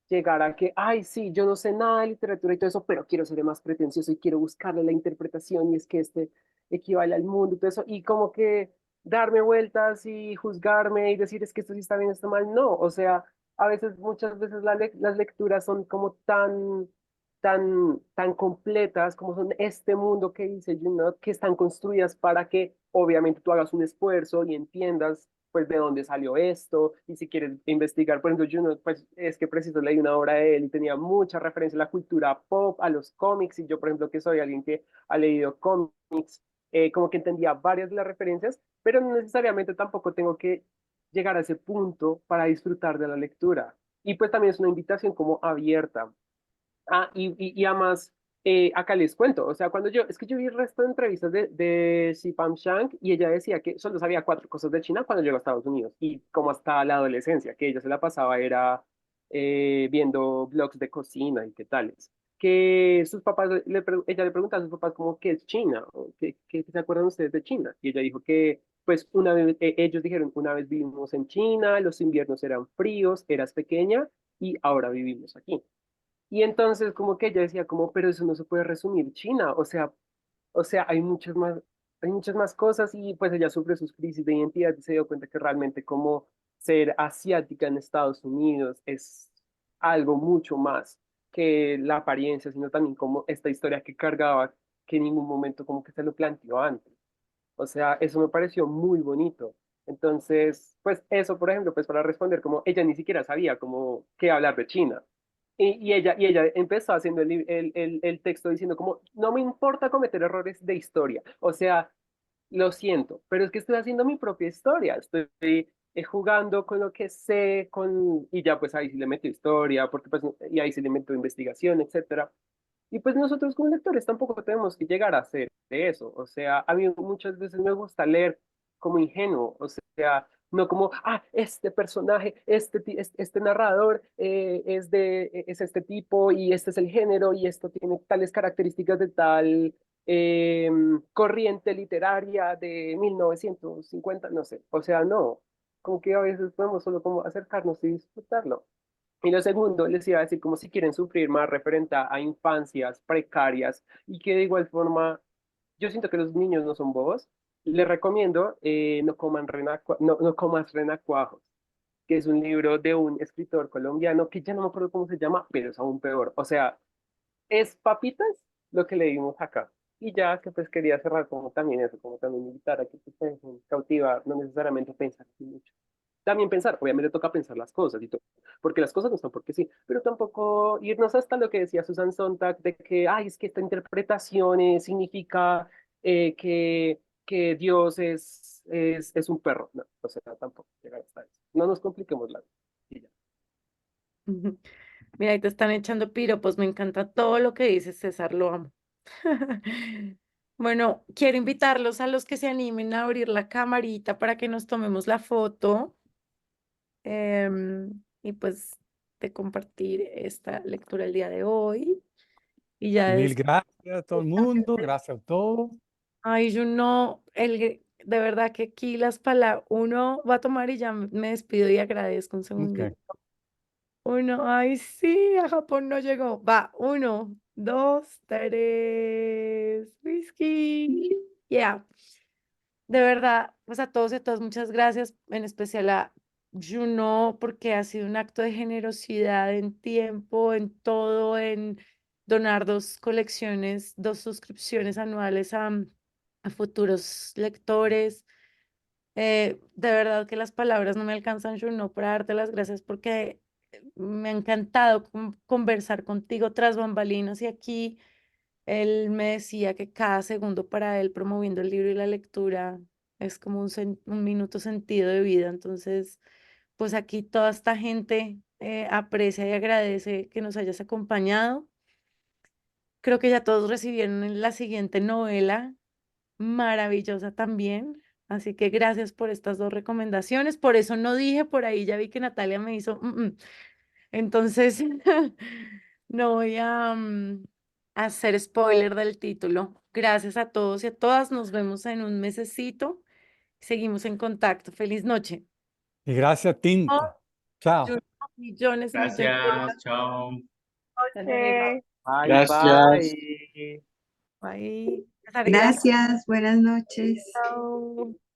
llegar a que, ay, sí, yo no sé nada de literatura y todo eso, pero quiero ser más pretencioso y quiero buscarle la interpretación y es que este equivale al mundo y todo eso, y como que darme vueltas y juzgarme y decir es que esto sí está bien, está mal, no, o sea, a veces, muchas veces las lecturas son como tan completas como son este mundo que dice Junot, que están construidas para que obviamente tú hagas un esfuerzo y entiendas pues de dónde salió esto, y si quieres investigar, por ejemplo, Junot, pues es que preciso leí una obra de él y tenía mucha referencia a la cultura pop, a los cómics, y yo, por ejemplo, que soy alguien que ha leído cómics, como que entendía varias de las referencias, pero no necesariamente tampoco tengo que llegar a ese punto para disfrutar de la lectura. Y pues también es una invitación como abierta. Y además, acá les cuento, o sea, es que yo vi el resto de entrevistas de Sipam Shank y ella decía que solo sabía 4 cosas de China cuando llegó a Estados Unidos y como hasta la adolescencia, que ella se la pasaba era viendo blogs de cocina y qué tales. Que sus papás, ella le preguntaba a sus papás como, ¿qué es China? ¿O qué se acuerdan ustedes de China? Y ella dijo que, pues, una vez, ellos dijeron, una vez vivimos en China, los inviernos eran fríos, eras pequeña y ahora vivimos aquí. Y entonces como que ella decía como, pero eso no se puede resumir China, o sea, hay muchas más cosas y pues ella sufre sus crisis de identidad y se dio cuenta que realmente como ser asiática en Estados Unidos es algo mucho más que la apariencia, sino también como esta historia que cargaba que en ningún momento como que se lo planteó antes. O sea, eso me pareció muy bonito. Entonces, pues eso, por ejemplo, pues para responder, como ella ni siquiera sabía como qué hablar de China. Y ella empezó haciendo el texto diciendo como, no me importa cometer errores de historia. O sea, lo siento, pero es que estoy haciendo mi propia historia. Estoy jugando con lo que sé, y ya pues ahí sí le meto historia, porque pues, y ahí sí le meto investigación, etcétera. Y pues nosotros como lectores tampoco tenemos que llegar a hacer eso. O sea, a mí muchas veces me gusta leer como ingenuo. O sea, no como, este personaje, este narrador es este tipo y este es el género y esto tiene tales características de tal corriente literaria de 1950, no sé. O sea, no. Como que a veces podemos solo como acercarnos y disfrutarlo. Y lo segundo, les iba a decir como si quieren sufrir más referente a infancias precarias y que de igual forma, yo siento que los niños no son bobos, les recomiendo no comas renacuajos, que es un libro de un escritor colombiano que ya no me acuerdo cómo se llama, pero es aún peor. O sea, es papitas lo que leímos acá. Y ya que pues quería cerrar como también eso, como también invitar a que se dejen cautivar, no necesariamente pensar así mucho. también pensar, obviamente toca pensar las cosas y todo, porque las cosas no están porque sí, pero tampoco irnos hasta lo que decía Susan Sontag de que, ay, es que esta interpretación significa que Dios es un perro. No, o sea, tampoco llegar hasta eso. No nos compliquemos la vida. Y ya. Ujú. Mira, ahí te están echando piropos, me encanta todo lo que dices, César, lo amo. Bueno, quiero invitarlos a los que se animen a abrir la camarita para que nos tomemos la foto y pues de compartir esta lectura el día de hoy. Y ya Mil gracias a todo el mundo, gracias a todos. ay, yo no, de verdad que aquí las palabras, uno va a tomar y ya me despido y agradezco un Ok. segundito. Uno, ay, sí, a Japón no llegó. Va, 1, 2, 3, whisky. Yeah. De verdad, pues a todos y a todas, muchas gracias, en especial a Juno, porque ha sido un acto de generosidad en tiempo, en todo, en donar 2 colecciones, 2 suscripciones anuales a futuros lectores. De verdad que las palabras no me alcanzan, Juno, para darte las gracias porque me ha encantado conversar contigo tras bambalinas y aquí él me decía que cada segundo para él promoviendo el libro y la lectura es como un minuto sentido de vida. Entonces, pues aquí toda esta gente aprecia y agradece que nos hayas acompañado. Creo que ya todos recibieron la siguiente novela, maravillosa también. Así que gracias por estas 2 recomendaciones. Por eso no dije, por ahí ya vi que Natalia me hizo. Entonces, no voy a hacer spoiler del título. Gracias a todos y a todas. Nos vemos en un mesecito. Seguimos en contacto. Feliz noche. Y gracias, Tinta. Chao. Millones y millones de Gracias, chao. gracias. Bye, Gracias. bye. Bye. César, gracias. Gracias, buenas noches. Chao.